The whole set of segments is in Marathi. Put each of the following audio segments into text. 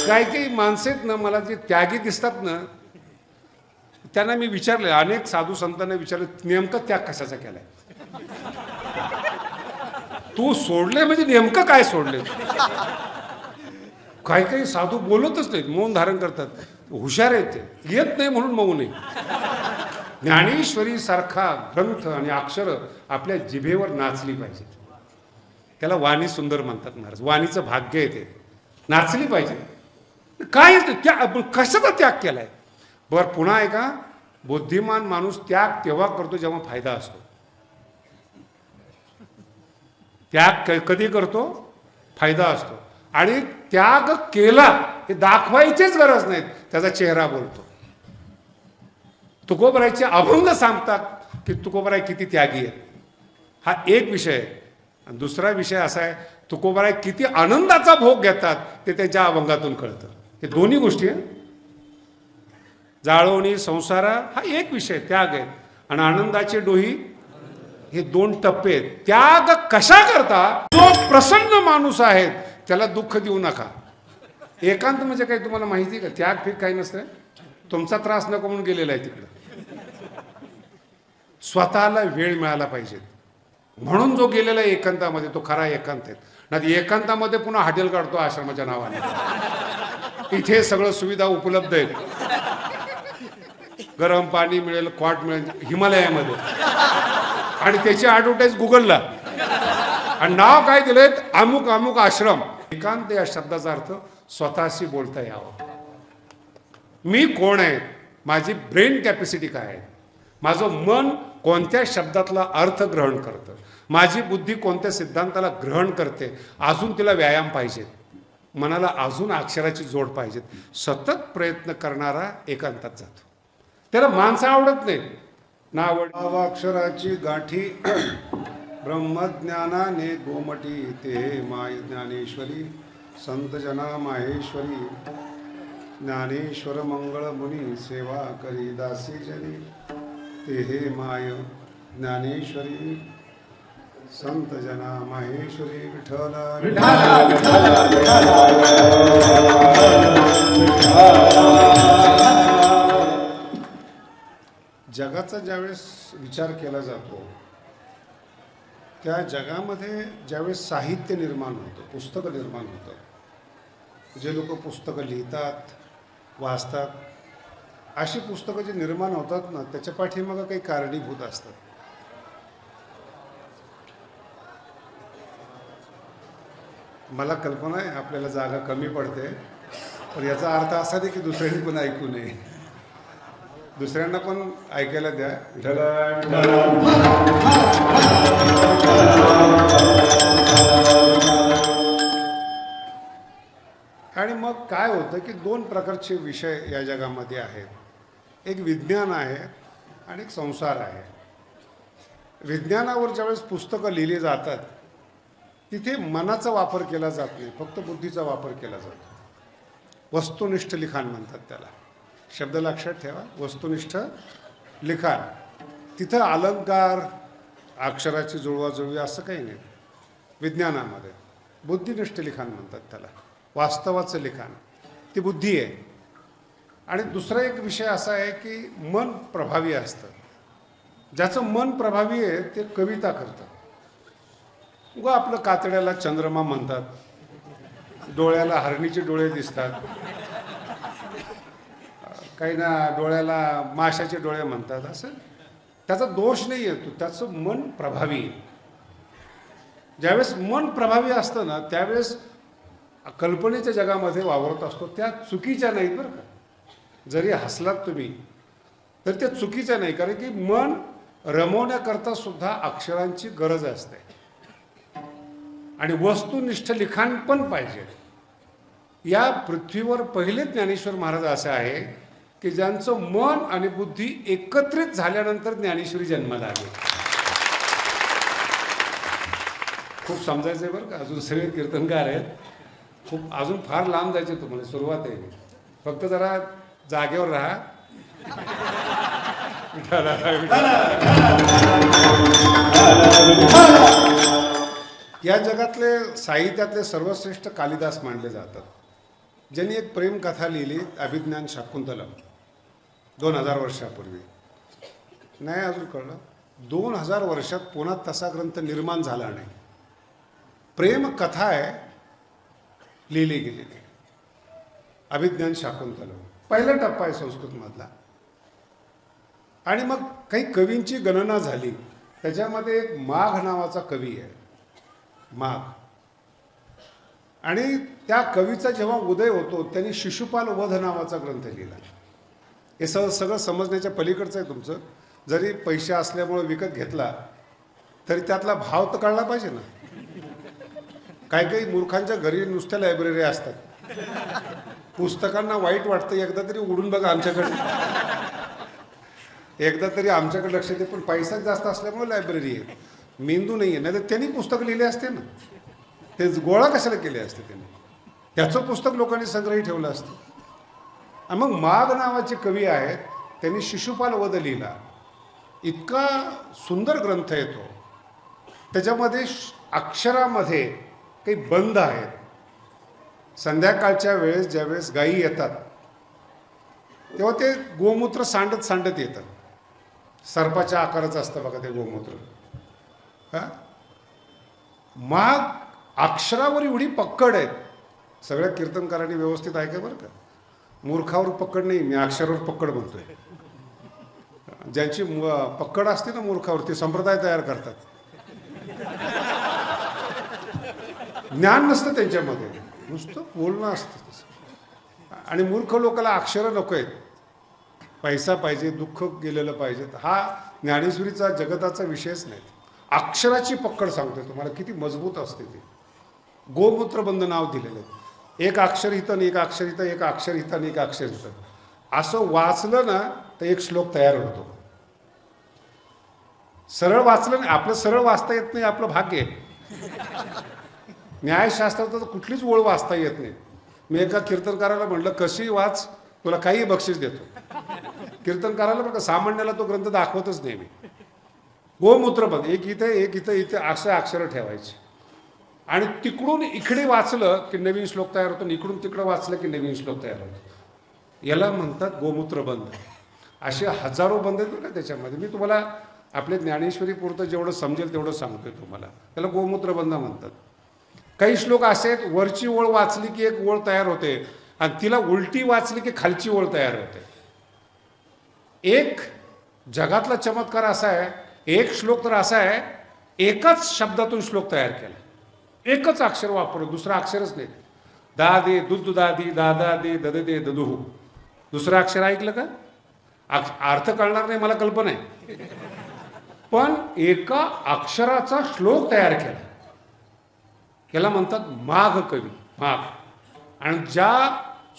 काही काही माणसं आहेत ना, मला जे त्यागी दिसतात ना, त्यांना मी विचारले, अनेक साधू संतांना विचारलं, नेमकं त्याग कशाचा केलाय? तू सोडले म्हणजे नेमकं काय सोडले? काही काही साधू बोलतच नाहीत, मौन धारण करतात. हुशार आहेत ते, येत नाही म्हणून मौन आहे. ज्ञानेश्वरी सारखा ग्रंथ आणि अक्षर आपल्या जिभेवर नाचली पाहिजेत. त्याला वाणी सुंदर म्हणतात महाराज. वाणीचं भाग्य आहे ते, नाचली पाहिजे. काय त्या कशाचा त्याग केलाय? बरं पुन्हा आहे का, बुद्धिमान माणूस त्याग तेव्हा करतो जेव्हा फायदा असतो. त्याग कधी करतो? फायदा असतो. आणि त्याग केला हे दाखवायचीच गरज नाही, त्याचा चेहरा बोलतो. तुकोबरायचे अभंग सांगतात की तुकोबराय किती त्यागी आहे. हा एक विषय आहे. आणि दुसरा विषय असा आहे, तुकोबराय किती आनंदाचा भोग घेतात ते त्यांच्या अभंगातून कळतं. हे दोन्ही गोष्टी आहे. जाळवणी संसारा हा एक विषय त्याग आहे, आणि आनंदाचे डोही हे दोन टप्पे आहेत. त्याग कशा करता? जो प्रसन्न माणूस आहे त्याला दुःख देऊ नका. एकांत म्हणजे काही तुम्हाला माहिती का? त्याग फिक काही नसतं. तुमचा त्रास नको म्हणून गेलेला आहे तिकडं. स्वतःला वेळ मिळाला पाहिजे म्हणून जो गेलेला आहे एकांतामध्ये, तो खरा एकांत आहे. नाही एकांतामध्ये पुन्हा हॉटेल काढतो आश्रमाच्या नावाने. इथे सगळं सुविधा उपलब्ध आहेत, गरम पाणी मिळेल, क्वाट मिळेल हिमालयामध्ये, आणि त्याची ॲडव्हर्टाईज गुगलला, आणि नाव काय दिलंय? अमुक अमुक आश्रम. एकांत या शब्दाचा अर्थ स्वतःशी बोलता यावं. मी कोण आहे? माझी ब्रेन कॅपॅसिटी काय आहे? माझं मन कोणत्या शब्दातला अर्थ ग्रहण करतं? माझी बुद्धी कोणत्या सिद्धांताला ग्रहण करते? अजून तिला व्यायाम पाहिजे, मनाला अजून अक्षराची जोड पाहिजे. सतत प्रयत्न करणारा एकांतात जातो. त्याला माणसं आवडत नाही ना, आवड अक्षराची गाठी ब्रह्मज्ञानाने गोमटी, ते माय ज्ञानेश्वरी संत जना माहेश्वरी. ज्ञानेश्वर मंगळ मुनी सेवा करी दासी जनी, ते हे माय ज्ञानेश्वरी संत जना माहेश्वरी. विठ्ठल जगाचा ज्यावेळेस विचार केला जातो, त्या जगामध्ये ज्यावेळेस साहित्य निर्माण होतं, पुस्तकं निर्माण होतं, जे लोक पुस्तकं लिहितात, वाचतात, अशी पुस्तकं जे निर्माण होतात ना, त्याच्या पाठीमागं काही कारणीभूत असतात. मला कल्पना आहे आपल्याला जागा कमी पडते, पण याचा अर्थ असा नाही की दुसऱ्यांनी पण ऐकू नये. दुसऱ्यांना पण ऐकायला द्या. आणि मग काय होतं की दोन प्रकारचे विषय या जगामध्ये आहेत. एक विज्ञान आहे आणि एक संसार आहे. विज्ञानावर ज्यावेळेस पुस्तकं लिहिली जातात, तिथे मनाचा वापर केला जात नाही, फक्त बुद्धीचा वापर केला जातो. वस्तुनिष्ठ लिखाण म्हणतात त्याला. शब्द लक्षात ठेवा, वस्तुनिष्ठ लिखाण. तिथं अलंकार, अक्षराची जुळवाजुळवी असं काही नाही. विज्ञानामध्ये बुद्धिनिष्ठ लिखाण म्हणतात त्याला. वास्तवाचं लिखाण, ती बुद्धी आहे. आणि दुसरा एक विषय असा आहे की मन प्रभावी असतं. ज्याचं मन प्रभावी आहे ते कविता करतं. उगा आपलं कातड्याला चंद्रमा म्हणतात, डोळ्याला हरणीचे डोळे दिसतात, काही ना डोळ्याला माशाचे डोळे म्हणतात. असं त्याचा दोष नाही आहे, त्याचं मन प्रभावी आहे. ज्यावेळेस मन प्रभावी असतं ना, त्यावेळेस कल्पनेच्या जगामध्ये वावरत असतो. त्या चुकीच्या नाहीत बरं का. जरी हसलात तुम्ही तर त्या चुकीच्या नाही, कारण की मन रमवण्याकरता सुद्धा अक्षरांची गरज असते. आणि वस्तुनिष्ठ लिखाण पण पाहिजे. या पृथ्वीवर पहिले ज्ञानेश्वर महाराज असे आहे की ज्यांचं मन आणि बुद्धी एकत्रित झाल्यानंतर ज्ञानेश्वरी जन्माला आली. खूप समजायचं आहे बरं का. अजून सगळे कीर्तनकार आहेत, खूप अजून फार लांब जायचे तुम्हाला. सुरुवात आहे, फक्त जरा जागेवर राहा. या जगातले साहित्यातले सर्वश्रेष्ठ कालिदास मानले जातात. ज्यांनी एक प्रेमकथा लिहिली अभिज्ञान शाकुंतलम 2000 वर्षापूर्वी. नाही अजून कळलं? 2000 वर्षात पुन्हा तसा ग्रंथ निर्माण झाला नाही. प्रेमकथा आहे लिहिली गेलेली. अभिज्ञान शाकुंतलम पहिला टप्पा आहे संस्कृतमधला. आणि मग काही कवींची गणना झाली. त्याच्यामध्ये एक माघ नावाचा कवी आहे, माघ. आणि त्या कवीचा जेव्हा उदय होतो त्यांनी शिशुपाल वध नावाचा ग्रंथ लिहिला. हे सगळं समजण्याच्या पलीकडचं आहे तुमचं. जरी पैसे असल्यामुळे विकत घेतला तरी त्यातला भाव तर कळला पाहिजे ना. काही काही मूर्खांच्या घरी नुसत्या लायब्ररी असतात. पुस्तकांना वाईट वाटतं. एकदा तरी उडून बघा आमच्याकडे, एकदा तरी आमच्याकडे लक्ष दे. पण पैसा जास्त असल्यामुळे लायब्ररी आहे, मेंदू नाही आहे. नाही तर त्यांनी पुस्तक लिहिले असते ना. ते गोळा कशाला केले असते त्यांनी? त्याचं पुस्तक लोकांनी संग्रही ठेवलं असतं. आणि मग माघ नावाचे कवी आहेत, त्यांनी शिशुपाल वध लिहिला. इतका सुंदर ग्रंथ आहे तो. त्याच्यामध्ये अक्षरामध्ये काही बंध आहेत. संध्याकाळच्या वेळेस ज्यावेळेस गायी येतात तेव्हा ते गोमूत्र सांडत सांडत येतं. सर्पाच्या आकाराचं असतं बघा ते गोमूत्र. हा, माघ अक्षरावर एवढी पक्कड आहेत. सगळ्या कीर्तनकारांनी व्यवस्थित ऐका बरं का. मूर्खावर पक्कड नाही, मी अक्षरावर पक्कड म्हणतोय. ज्यांची पक्कड असते ना मूर्खावर, ते संप्रदाय तयार करतात. ज्ञान नसतं त्यांच्यामध्ये, नुसतं बोलणं असतं. आणि मूर्ख लोकांना अक्षरं नको आहेत. पैसा पाहिजे, दुःख गेलेलं पाहिजे. हा ज्ञानेश्वरीचा जगताचा विषयच नाही. अक्षराची पक्कड सांगतोय तुम्हाला किती मजबूत असते ती. गोमूत्रबंध नाव दिलेलं आहे. एक अक्षर इथं, एक अक्षर इथं, एक अक्षर इथं, एक अक्षर इथं. असं वाचलं ना तर एक श्लोक तयार होतो. सरळ वाचलं नाही, आपलं सरळ वाचता येत नाही, आपलं भाग्य आहे. न्यायशास्त्रात तर कुठलीच ओळ वाचता येत नाही. मी एका कीर्तनकाराला म्हटलं कशी वाच, तुला काही बक्षीस देतो. कीर्तनकाराला बघा, सामान्याला तो ग्रंथ दाखवतच नाही मी. गोमूत्रबंध एक इथे, एक इथं, इथे अशा अक्षरं ठेवायची. आणि तिकडून इकडे वाचलं की नवीन श्लोक तयार होतो, इकडून तिकडं वाचलं की नवीन श्लोक तयार होतो. याला म्हणतात गोमूत्रबंध. असे हजारो बंध आहेत ना त्याच्यामध्ये. मी तुम्हाला आपल्या ज्ञानेश्वरी पुरतं जेवढं समजेल तेवढं सांगतोय तुम्हाला. त्याला गोमूत्रबंध म्हणतात. काही श्लोक असे आहेत, वरची ओळ वाचली की एक ओळ तयार होते आणि तिला उलटी वाचली की खालची ओळ तयार होते. एक जगातला चमत्कार असा आहे, एक श्लोक तर असा आहे, एकाच शब्दातून श्लोक तयार केला. एकच अक्षर वापरलं, दुसरं अक्षरच नाही. दा दे दुध दादी, दादा दे दद दे ददुहू. दुसरं अक्षर ऐकलं का? अर्थ कळणार नाही, मला कल्पना आहे. पण एका अक्षराचा श्लोक तयार केला. याला म्हणतात माघ कवी, माघ. आणि ज्या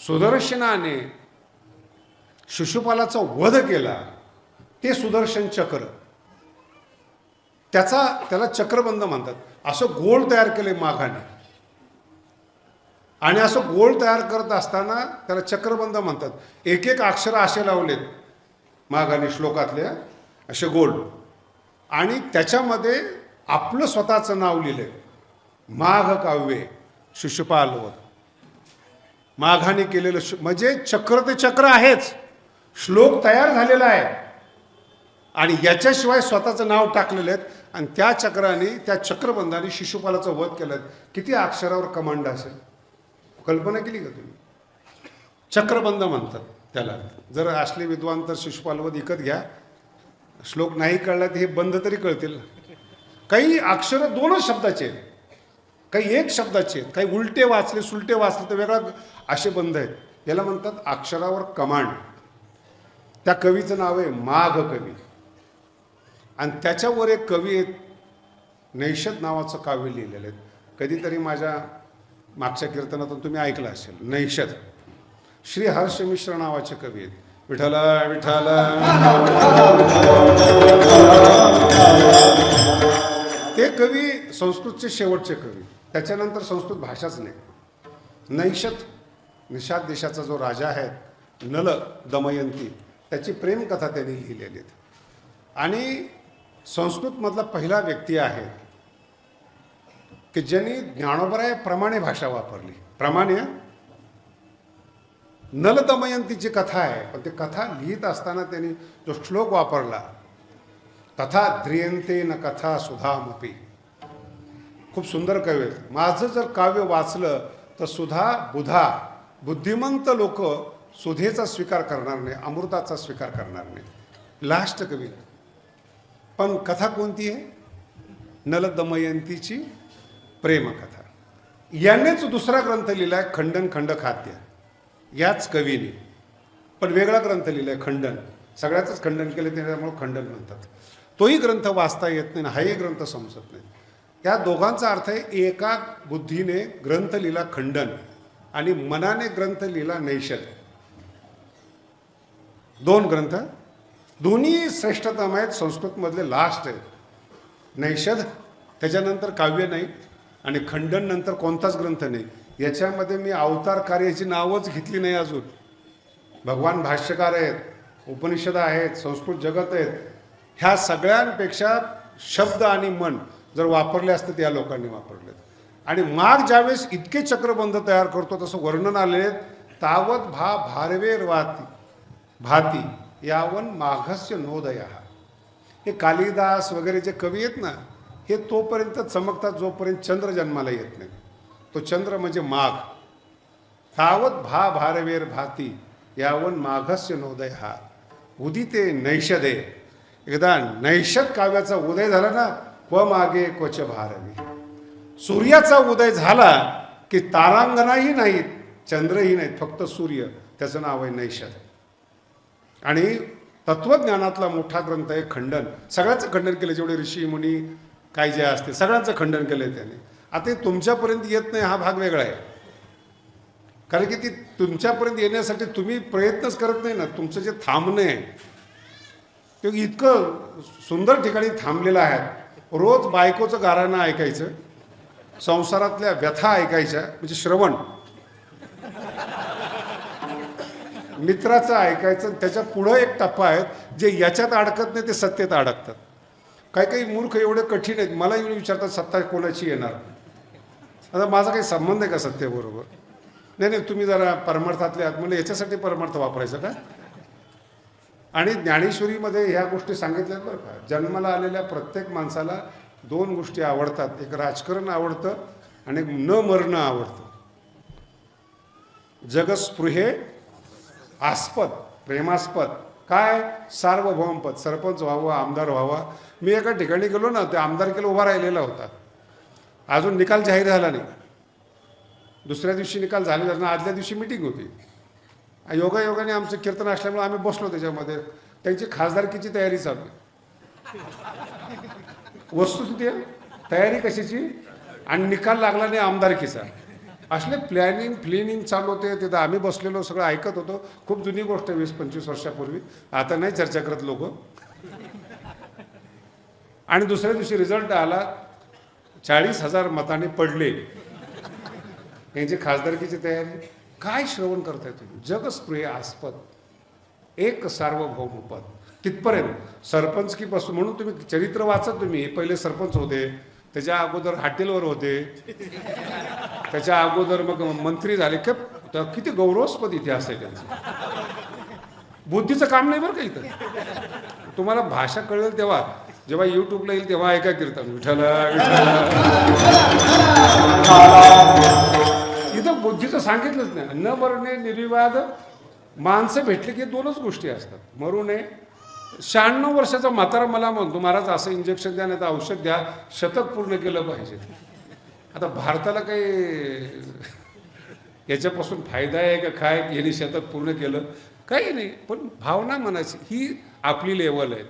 सुदर्शनाने शिशुपालाचा वध केला ते सुदर्शन चक्र, त्याला चक्रबंध म्हणतात. असं गोल तयार केले माघाने. आणि असं गोल तयार करत असताना त्याला चक्रबंध म्हणतात. एक एक अक्षर असे लावलेत माघाने श्लोकातले, असे गोल. आणि त्याच्यामध्ये आपलं स्वतःचं नाव लिहिलंय, माघ काव्ये शिशुपाल वध. माघाने केलेलं म्हणजे चक्र ते चक्र आहेच, श्लोक तयार झालेला आहे. आणि याच्याशिवाय स्वतःचं नाव टाकलेलं आहे. आणि त्या चक्राने, त्या चक्रबंधाने शिशुपालाचं वध केलं. किती अक्षरावर कमांड असेल, कल्पना केली का तुम्ही? चक्रबंध म्हणतात त्याला. जर असले विद्वान तर शिशुपाल वध विकत घ्या. श्लोक नाही कळला तर हे बंध तरी कळतील. काही अक्षरं दोनच शब्दाचे आहेत, काही एक शब्दाचे आहेत, काही उलटे वाचले सुलटे वाचले तर वेगळा, असे बंध आहेत. याला म्हणतात अक्षरावर कमांड. त्या कवीचं नाव आहे माघ कवी. आणि त्याच्यावर एक कवी आहेत, नैषध नावाचं काव्य लिहिलेलं आहे. कधीतरी माझ्या मागच्या कीर्तनातून तुम्ही ऐकलं असेल. नैषध श्री हर्ष मिश्र नावाचे कवी आहेत. विठ्ठल विठ्ठल. ते कवी संस्कृतचे शेवटचे कवी. त्याच्यानंतर संस्कृत भाषाच नाही. नैषध निषाद देशाचा जो राजा आहे नल दमयंती, त्याची प्रेमकथा त्यांनी लिहिलेली आहे. आणि संस्कृतमधला पहिला व्यक्ती आहे की ज्यांनी ज्ञानोबरायाप्रमाणे भाषा वापरली. प्रमाणे नल दमयंतीची कथा आहे, पण ती कथा लिहित असताना त्यांनी जो श्लोक वापरला, तथा ध्रियंते न कथा सुधामपी, खूप सुंदर कवी आहेत. माझं जर काव्य वाचलं तर सुधा बुधा, बुद्धिमंत लोक सुधेचा स्वीकार करणार नाही, अमृताचा स्वीकार करणार नाही. लास्ट कवी. पण कथा कोणती आहे? नल दमयंतीची प्रेमकथा. यानेच दुसरा ग्रंथ लिहिलाय खंडन खंड खाद्य, याच कवीने, पण वेगळा ग्रंथ लिहिलाय खंडन. सगळ्याच खंडन केलं त्याच्यामुळे खंडन म्हणतात. तोही ग्रंथ वाचता येत नाही, हाही ग्रंथ समजत नाही. या दोघांचा अर्थ आहे, एका बुद्धीने ग्रंथ लिहिला खंडन आणि मनाने ग्रंथ लिहिला नैषध. दोन ग्रंथ, दोन्ही श्रेष्ठतम आहेत, संस्कृतमधले लास्ट आहेत. नैषध त्याच्यानंतर काव्य नाही आणि खंडन नंतर कोणताच ग्रंथ नाही. याच्यामध्ये मी अवतार कार्याची नावच घेतली नाही अजून. भगवान भाष्यकार आहेत, उपनिषद आहेत, संस्कृत जगत आहेत. ह्या सगळ्यांपेक्षा शब्द आणि मन जर वापरले असते तर या लोकांनी वापरले. आणि माग ज्यावेळेस इतके चक्रबंध तयार करतो तसं वर्णन आले, तावत भा भारवेर वाती भाती यावन माघस्य नोदया. हे कालिदास वगैरे जे कवी आहेत ना, हे तोपर्यंत चमकतात जोपर्यंत चंद्र जन्माला येत नाही. तो चंद्र म्हणजे माघ. तावत भा भारवेर भाती यावन माघस्य नोदया उदिते नैषधे. एकदा नैषध काव्याचा उदय झाला ना, क्व मागे क्वच भारवी. सूर्याचा उदय झाला की तारांगणाही नाहीत, चंद्रही नाहीत, फक्त सूर्य. त्याचं नाव आहे नैषध. आणि तत्वज्ञानातला मोठा ग्रंथ आहे खंडन. सगळ्याचं खंडन केलं, जेवढे ऋषी मुनी काय जे असते सगळ्यांचं खंडन केलं त्याने. आता तुमच्यापर्यंत येत नाही हा भाग वेगळा आहे, कारण की ती तुमच्यापर्यंत येण्यासाठी तुम्ही प्रयत्नच करत नाही ना. तुमचं जे थांबणं आहे ते इतकं सुंदर ठिकाणी थांबलेलं आहे. रोज बायकोचं गाराणं ऐकायचं, संसारातल्या व्यथा ऐकायच्या म्हणजे श्रवण, मित्राचं ऐकायचं. त्याच्या पुढं एक टप्पा आहे, जे याच्यात अडकत नाही ते सत्तेत अडकतात. काही काही मूर्ख एवढे कठीण आहेत, मला येऊन विचारतात सत्ता कोणाची येणार. आता माझा काही संबंध आहे का सत्तेबरोबर? नाही नाही, तुम्ही जरा परमार्थातले आहात म्हणजे याच्यासाठी परमार्थ वापरायचं का? आणि ज्ञानेश्वरीमध्ये ह्या गोष्टी सांगितल्यात बरं का. जन्माला आलेल्या प्रत्येक माणसाला दोन गोष्टी आवडतात, एक राजकारण आवडतं आणि एक न मरणं आवडतं. जगस्पृहे आस्पद, प्रेमास्पद. काय? सार्वभौमपद, सरपंच व्हावं, आमदार व्हावा. मी एका ठिकाणी गेलो ना, ते आमदारकीला उभा राहिलेला होता, अजून निकाल जाहीर झाला नाही. दुसऱ्या दिवशी निकाल झालेला ना, आदल्या दिवशी मिटिंग होती. योगायोगाने आमचं कीर्तन असल्यामुळे आम्ही बसलो त्याच्यामध्ये. त्यांची खासदारकीची तयारी चालू आहे. वस्तुस्थिती तयारी कशाची, आणि निकाल लागला नाही आमदारकीचा. असले प्लॅनिंग चालू होते. तिथं आम्ही बसलेलो सगळं ऐकत होतो. खूप जुनी गोष्ट आहे, 20-25 वर्षापूर्वी. आता नाही चर्चा करत लोक. आणि दुसऱ्या दिवशी रिझल्ट आला, 40,000 मतांनी पडले. यांची खासदारकीची तयारी. काय श्रवण करताय तुम्ही? जगस्पृहे आस्पद, एक सार्वभौमपद. तिथपर्यंत सरपंचकीपासून. म्हणून तुम्ही चरित्र वाचा. तुम्ही पहिले सरपंच होते, त्याच्या अगोदर हॉटेलवर होते, त्याच्या अगोदर मग मंत्री झाले. किती गौरवास्पद इतिहास आहे त्यांचा. बुद्धीचं काम नाही बरं का इथं. तुम्हाला भाषा कळेल तेव्हा, जेव्हा युट्यूबला येईल तेव्हा ऐका कीर्तन विठ्ठला विठ्ठला. इथं बुद्धीचं सांगितलंच नाही. न मरणे निर्विवाद. माणसं भेटले की दोनच गोष्टी असतात, मरू नये. 96 वर्षाचा म्हातारा मला म्हणतो, महाराज असं इंजेक्शन द्या, नाही तर औषध द्या, शतक पूर्ण केलं पाहिजे. आता भारताला काही याच्यापासून फायदा आहे का काय, यांनी शतक पूर्ण केलं? काही नाही. पण भावना मनाची ही आपली लेवल आहे.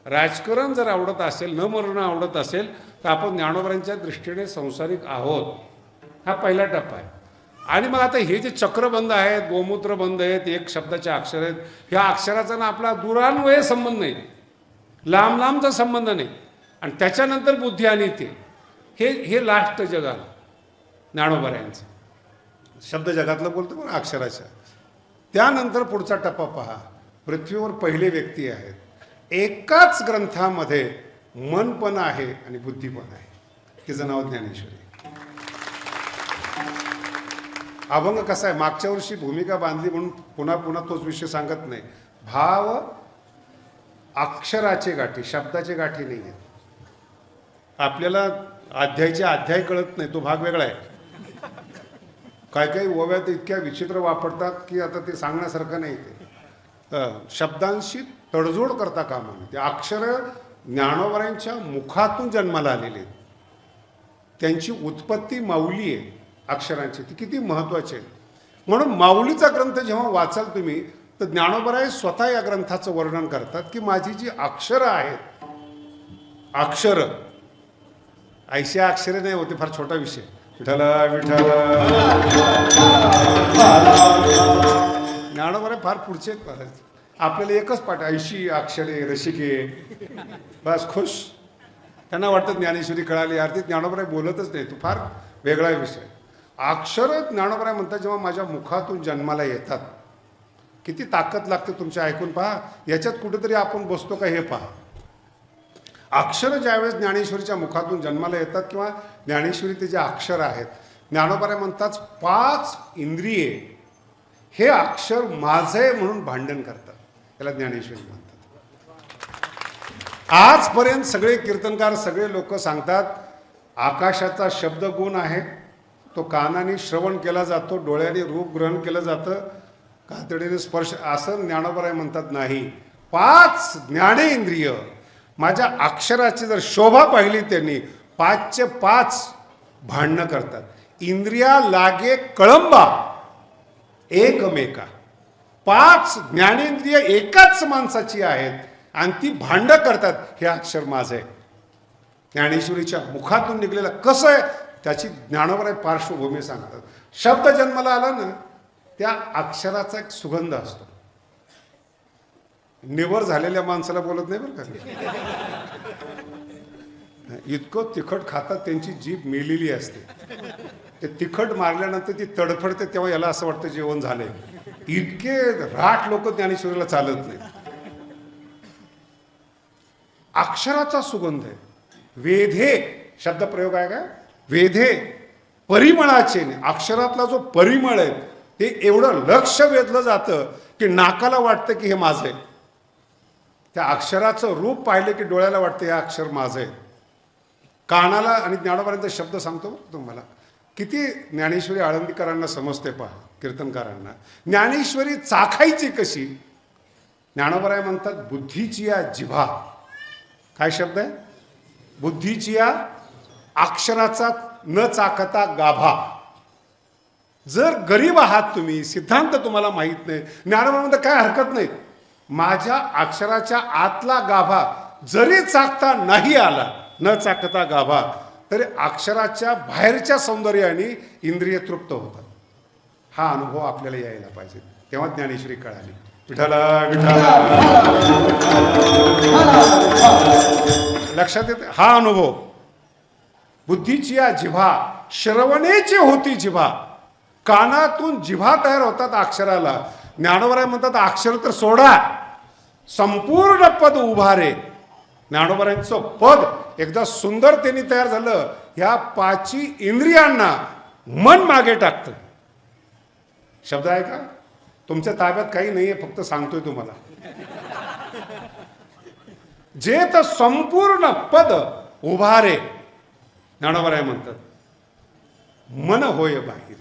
राजकारण जर आवडत असेल, न मरणं आवडत असेल, तर आपण ज्ञानोबरांच्या दृष्टीने संसारिक आहोत. हा पहिला टप्पा आहे. आणि मग आता हे जे चक्रबंध आहेत, गोमूत्रबंध आहेत, एक शब्दाचे अक्षर आहेत, ह्या अक्षराचा ना आपला दुरान्वय संबंध नाही, लांब लांबचा संबंध नाही. आणि त्याच्यानंतर बुद्धी आणि ते हे लास्ट जगाला ज्ञानोबरायांचं. शब्द जगातलं बोलतो पण अक्षराच्या. त्यानंतर पुढचा टप्पा पहा. पृथ्वीवर पहिले व्यक्ती आहेत. एकाच ग्रंथामध्ये मन पण आहे आणि बुद्धी पण आहे. तिचं नाव ज्ञानेश्वरी. अभंग कसा आहे, मागच्या वर्षी भूमिका बांधली म्हणून पुन्हा पुन्हा तोच विषय सांगत नाही. भाव अक्षराचे गाठी, शब्दाचे गाठी नाही आहेत. आपल्याला अध्यायचे अध्याय कळत नाही, तो भाग वेगळा आहे. काही काही ओव्यात इतक्या विचित्र वापरतात की आता ते सांगण्यासारखं नाही. ते शब्दांशी तडजोड करता कामा नये. ते अक्षर ज्ञानोबरांच्या मुखातून जन्माला आलेले आहेत. त्यांची उत्पत्ती माऊली आहे अक्षरांची, ती किती महत्त्वाची आहे. म्हणून माऊलीचा ग्रंथ जेव्हा वाचाल तुम्ही तर ज्ञानोबराय स्वतः या ग्रंथाचं वर्णन करतात की माझी जी अक्षरं आहेत, अक्षर ऐशी अक्षरे नाही होते, फार छोटा विषय. विठ्ठल विठ्ठल ज्ञानोबराय फार पुढचे आपल्याला एकच पाठ, ऐशी अक्षरे रसिके, बस खुश. त्यांना वाटतं ज्ञानेश्वरी कळाली, अर्थात ज्ञानोबराय बोलतच नाही, तो फार वेगळा विषय. अक्षर ज्ञानोबराय म्हणतात जेव्हा माझ्या मुखातून जन्माला येतात, किती ताकद लागते तुमच्या ऐकून पहा. याच्यात कुठेतरी आपण बसतो का हे पहा. अक्षर ज्यावेळेस ज्ञानेश्वरीच्या मुखातून जन्माला येतात किंवा ज्ञानेश्वरी जे अक्षर आहेत, ज्ञानोबराय म्हणतात 5 इंद्रिये हे अक्षर माझं आहे म्हणून भांडण करतात. त्याला ज्ञानेश्वरी म्हणतात. आजपर्यंत सगळे कीर्तनकार, सगळे लोक सांगतात आकाशाचा शब्द गुण आहे, तो कानाने श्रवण केला जातो, डोळ्याने रूप ग्रहण केलं जातं, कातडीने स्पर्श, असं ज्ञानोबराय म्हणतात नाही. 5 ज्ञानेंद्रिय माझ्या अक्षराची जर शोभा पाहिली त्यांनी, 5चे 5 भांडणं करतात. इंद्रिया लागे कळंबा एकमेका. 5 ज्ञानेंद्रिय एकाच माणसाची आहेत आणि ती भांडं करतात, हे अक्षर माझं आहे. ज्ञानेश्वरीच्या मुखातून निघलेलं कसं आहे त्याची ज्ञानोबराय पार्श्वभूमी सांगतात. शब्द जन्माला आला ना, त्या अक्षराचा एक सुगंध असतो. निवर झालेल्या माणसाला बोलत नाही बरं का. इतकं तिखट खातात, त्यांची जीभ मेलेली असते. ते तिखट मारल्यानंतर ती तडफडते, तेव्हा याला असं वाटतं जेवण झालंय. इतके राठ लोक ज्ञानेश्वरीला चालत नाही. अक्षराचा सुगंध आहे. वेधे शब्द प्रयोग आहे का, वेधे परिमळाचे. अक्षरातला जो परिमळ आहे ते एवढं लक्ष वेधलं जातं की नाकाला वाटतं की हे माझं आहे. त्या अक्षराचं रूप पाहिलं की डोळ्याला वाटतं हे अक्षर माझं आहे. कानाला, आणि ज्ञानोबरांचा शब्द सांगतो तुम्हाला, किती ज्ञानेश्वरी आळंदीकरांना समजते पहा, कीर्तनकारांना. ज्ञानेश्वरी चाखायची कशी, ज्ञानोबराय म्हणतात बुद्धीची या जिभा. काय शब्द आहे, बुद्धीची या अक्षराचा न चाकता गाभा. जर गरीब आहात तुम्ही, सिद्धांत तुम्हाला माहीत नाही, ज्ञानोबराय म्हणतात काय हरकत नाही, माझ्या अक्षराच्या आतला गाभा जरी चाकता नाही आला, न चाकता गाभा, तरी अक्षराच्या बाहेरच्या सौंदर्याने इंद्रिय तृप्त होतात. हा अनुभव आपल्याला यायला पाहिजे, तेव्हा ज्ञानेश्वरी कळाली. विठ्ठल विठ्ठल लक्षात येते हा अनुभव. बुद्धीची या जिभा, श्रवणेची होती जिभा. कानातून जिभा तयार होतात अक्षराला. ज्ञानोबराय म्हणतात अक्षर तर सोडा, संपूर्ण पद उभारे. ज्ञानोबरायांचं पद एकदा सुंदर त्यांनी तयार झालं, ह्या 5 इंद्रियांना मन मागे टाकतं. शब्द आहे का, तुमच्या ताब्यात काही नाहीये, फक्त सांगतोय तुम्हाला. जे तर संपूर्ण पद उभारे, ज्ञानोबराय म्हणतात मन होय बाहेर.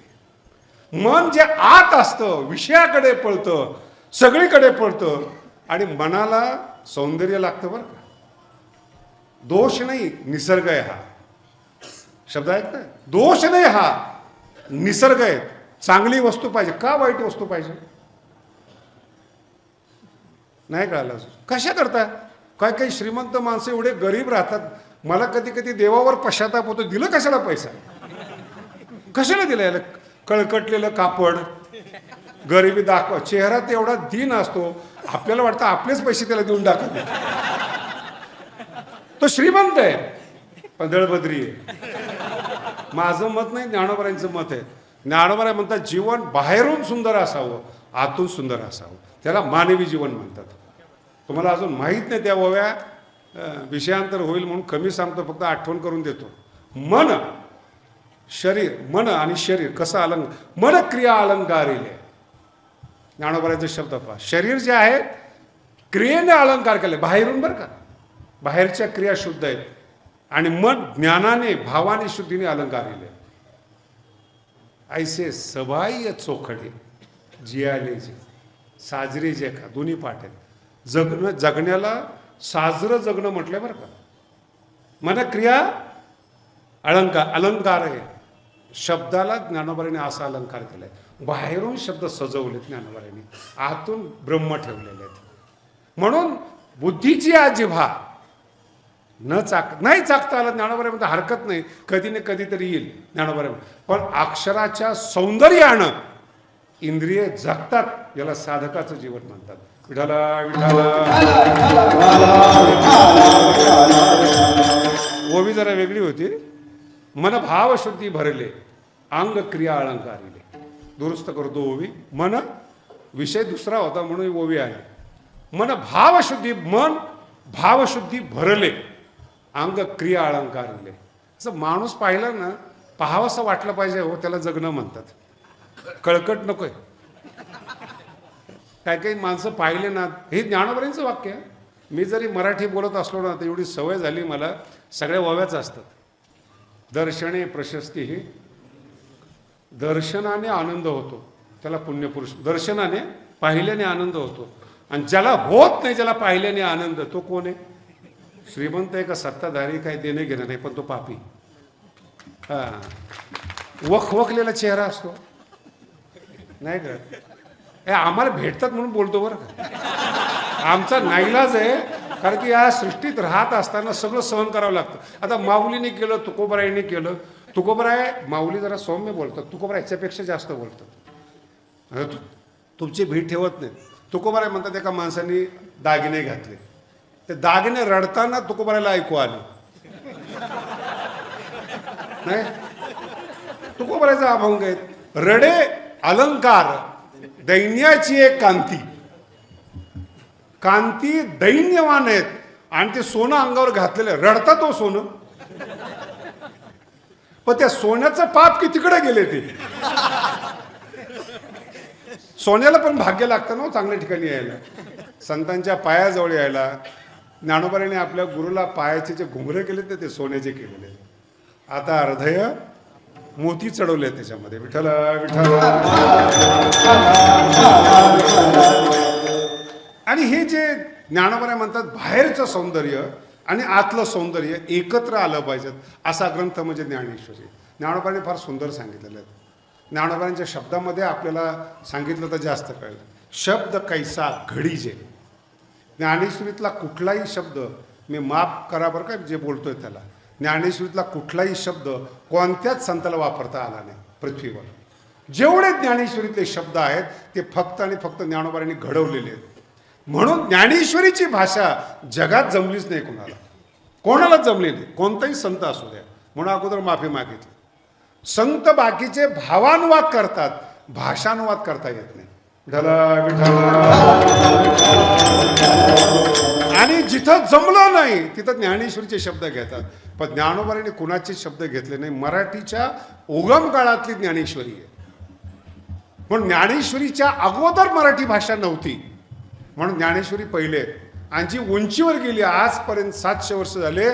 मन जे आत असतं, विषयाकडे पळतं, सगळीकडे पळतं, आणि मनाला सौंदर्य लागतं बरं का. दोष नाही, निसर्ग आहे हा. शब्द आहेत का, दोष नाही, हा निसर्ग आहे. चांगली वस्तू पाहिजे का वाईट वस्तू पाहिजे, नाही कळालं. कशा करता, काय काही श्रीमंत माणसं एवढे गरीब राहतात. मला कधी कधी देवावर पश्चाताप होतो, दिलं कशाला पैसा, कशाला दिला याला कळकटलेलं कापड, गरिबी दाखवा, चेहरा ते एवढा दीन असतो, आपल्याला वाटतं आपलेच पैसे त्याला देऊन टाकत. तो श्रीमंत आहे पण दळभद्री आहे. माझं मत नाही, ज्ञानोबरायांचं मत आहे. ज्ञानोबराय म्हणतात जीवन बाहेरून सुंदर असावं, आतून सुंदर असावं, त्याला मानवी जीवन म्हणतात. तुम्हाला अजून माहीत नाही त्या ओव्या, विषयांतर होईल म्हणून कमी सांगतो, फक्त आठवण करून देतो. मन शरीर मन आणि शरीर कसं मन क्रिया अलंकारिले. ज्ञानोबारांचे शब्द पहा. शरीर जे आहे क्रियेने अलंकार केले बाहेरून, बरं का, बाहेरच्या क्रिया शुद्ध आहेत, आणि मन ज्ञानाने भावाने शुद्धीने अलंकारिले. ऐसे सबाई चोखडे जियाले जे साजरे जे का दोन्ही पाठ आहेत. जगण्याला साजरं जगणं म्हटलंय बरं का. मन क्रिया अलंकार आहे. शब्दाला ज्ञानोबारांनी असा अलंकार केलाय. बाहेरून शब्द सजवलेत ज्ञानोबारांनी, आतून ब्रह्म ठेवलेले आहेत. म्हणून बुद्धीची जिव्हा नाही चाकता आलं ज्ञानोबारांमध्ये हरकत नाही, कधी ना कधीतरी येईल ज्ञानोबारांमध्ये. पण अक्षराच्या सौंदर्यानं इंद्रिय जगतात, याला साधकाचं जीवन म्हणतात. विठाला ओवी जरा वेगळी होती. मन भावशुद्धी भरले अंग क्रिया अलंकारिले. दुरुस्त करतो ओवी. मन विषय दुसरा होता म्हणून ओवी आहे. मन भावशुद्धी भरले अंग क्रिया अलंकारिले. असं माणूस पाहिला ना, पाहावंसं वाटलं पाहिजे हो, त्याला जगणं म्हणतात. कळकट नकोय. काही काही माणसं पाहिले ना, हे ज्ञानोबारांचं वाक्य आहे. मी जरी मराठी बोलत असलो ना, तर एवढी सवय झाली मला, सगळ्या ओव्याच असतात. दर्शने प्रशस्ती ही, दर्शनाने आनंद होतो त्याला पुण्यपुरुष. दर्शनाने पाहिल्याने आनंद होतो. आणि ज्याला होत नाही, ज्याला पाहिल्याने आनंद, तो कोण आहे? श्रीमंत आहे का सत्ताधारी, काही देणे घेणं नाही, पण तो पापी. हा, वखवखलेला चेहरा असतो नाही का. हे आम्हाला भेटतात म्हणून बोलतो बरं का. आमचा नाईलाज आहे, कारण की या सृष्टीत राहत असताना सगळं सहन करावं लागतं. आता माऊलीने केलं, तुकोबरायने केलं. तुकोबराय माऊली जरा सौम्य बोलतात, तुकोबराय याच्यापेक्षा जास्त बोलतात. तुमची भीड ठेवत नाही. तुकोबराय म्हणतात एका माणसाने दागिने घातले, ते दागिने रडताना तुकोबरायला ऐकू आले नाही. तुकोबरायचा अभंग आहे, रडे अलंकार दैन्याची एक कांती. कांती दैन्यवान आहेत आणि ते सोनं अंगावर घातलेलं, रडतात तो सोनं. पण त्या सोन्याचं पाप कितीकडे गेले ते. सोन्याला पण भाग्य लागतं ना चांगल्या ठिकाणी यायला, संतांच्या पायाजवळ यायला. ज्ञानोबारांनी आपल्या गुरुला पायाचे जे घुंगरे केले ते सोन्याचे केलेले. आता हृदय मोती चढवले त्याच्यामध्ये. विठ्ठल विठ्ठल. आणि हे जे ज्ञानोबाराय म्हणतात बाहेरचं सौंदर्य आणि आतलं सौंदर्य एकत्र आलं पाहिजेत, असा ग्रंथ म्हणजे ज्ञानेश्वरी. ज्ञानोबारांनी फार सुंदर सांगितलेलं आहे. ज्ञानोबारांच्या शब्दामध्ये आपल्याला सांगितलं तर जास्त कळलं. शब्द कैसा घडीजे. ज्ञानेश्वरीतला कुठलाही शब्द, मी माफ करा बरं का जे बोलतोय त्याला, ज्ञानेश्वरीतला कुठलाही शब्द कोणत्याच संताला वापरता आला नाही पृथ्वीवर. जेवढे ज्ञानेश्वरीतले शब्द आहेत ते फक्त आणि फक्त ज्ञानोबारांनी घडवलेले आहेत. म्हणून ज्ञानेश्वरीची भाषा जगात जमलीच नाही कोणालाच जमली नाही, कोणताही संत असू द्या. म्हणून अगोदर माफी मागितली. संत बाकीचे भावानुवाद करतात, भाषानुवाद करता येत नाही. आणि जिथं जमलं नाही तिथं ज्ञानेश्वरीचे शब्द घेतात. पण ज्ञानोबारांनी कुणाचे शब्द घेतले नाही. मराठीच्या उगम काळातली ज्ञानेश्वरी आहे. म्हणून ज्ञानेश्वरीच्या अगोदर मराठी भाषा नव्हती, म्हणून ज्ञानेश्वरी पहिले. आणि जी उंचीवर गेली आजपर्यंत 700 वर्ष झाले,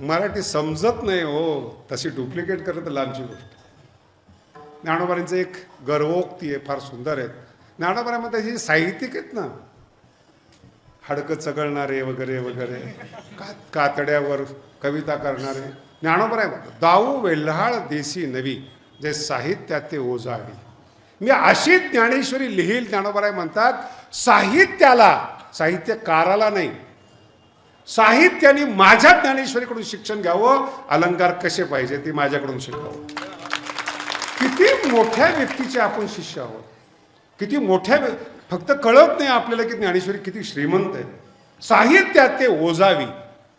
मराठी समजत नाही हो, तशी डुप्लिकेट करत लांबची गोष्ट. ज्ञानोबारांचं एक गर्वोक्ती आहे, फार सुंदर आहेत. ज्ञानोबारांमध्ये जे साहित्यिक आहेत ना, हाडकं चगळणारे वगैरे वगैरे, कातड्यावर कविता करणारे, ज्ञानोबाराय म्हणतात दाऊ वेल्हाळ देशी नवी जे साहित्यात ते ओझावी. मी अशी ज्ञानेश्वरी लिहील. ज्ञानोबाराय म्हणतात साहित्याला, साहित्यकाराला नाही, साहित्याने माझ्या ज्ञानेश्वरीकडून शिक्षण घ्यावं. अलंकार कसे पाहिजे ते माझ्याकडून शिकावं. किती मोठ्या व्यक्तीचे आपण शिष्य आहोत, किती मोठ्या, फक्त कळत नाही आपल्याला की ज्ञानेश्वरी किती श्रीमंत आहे. साहित्यात ते ओझावी,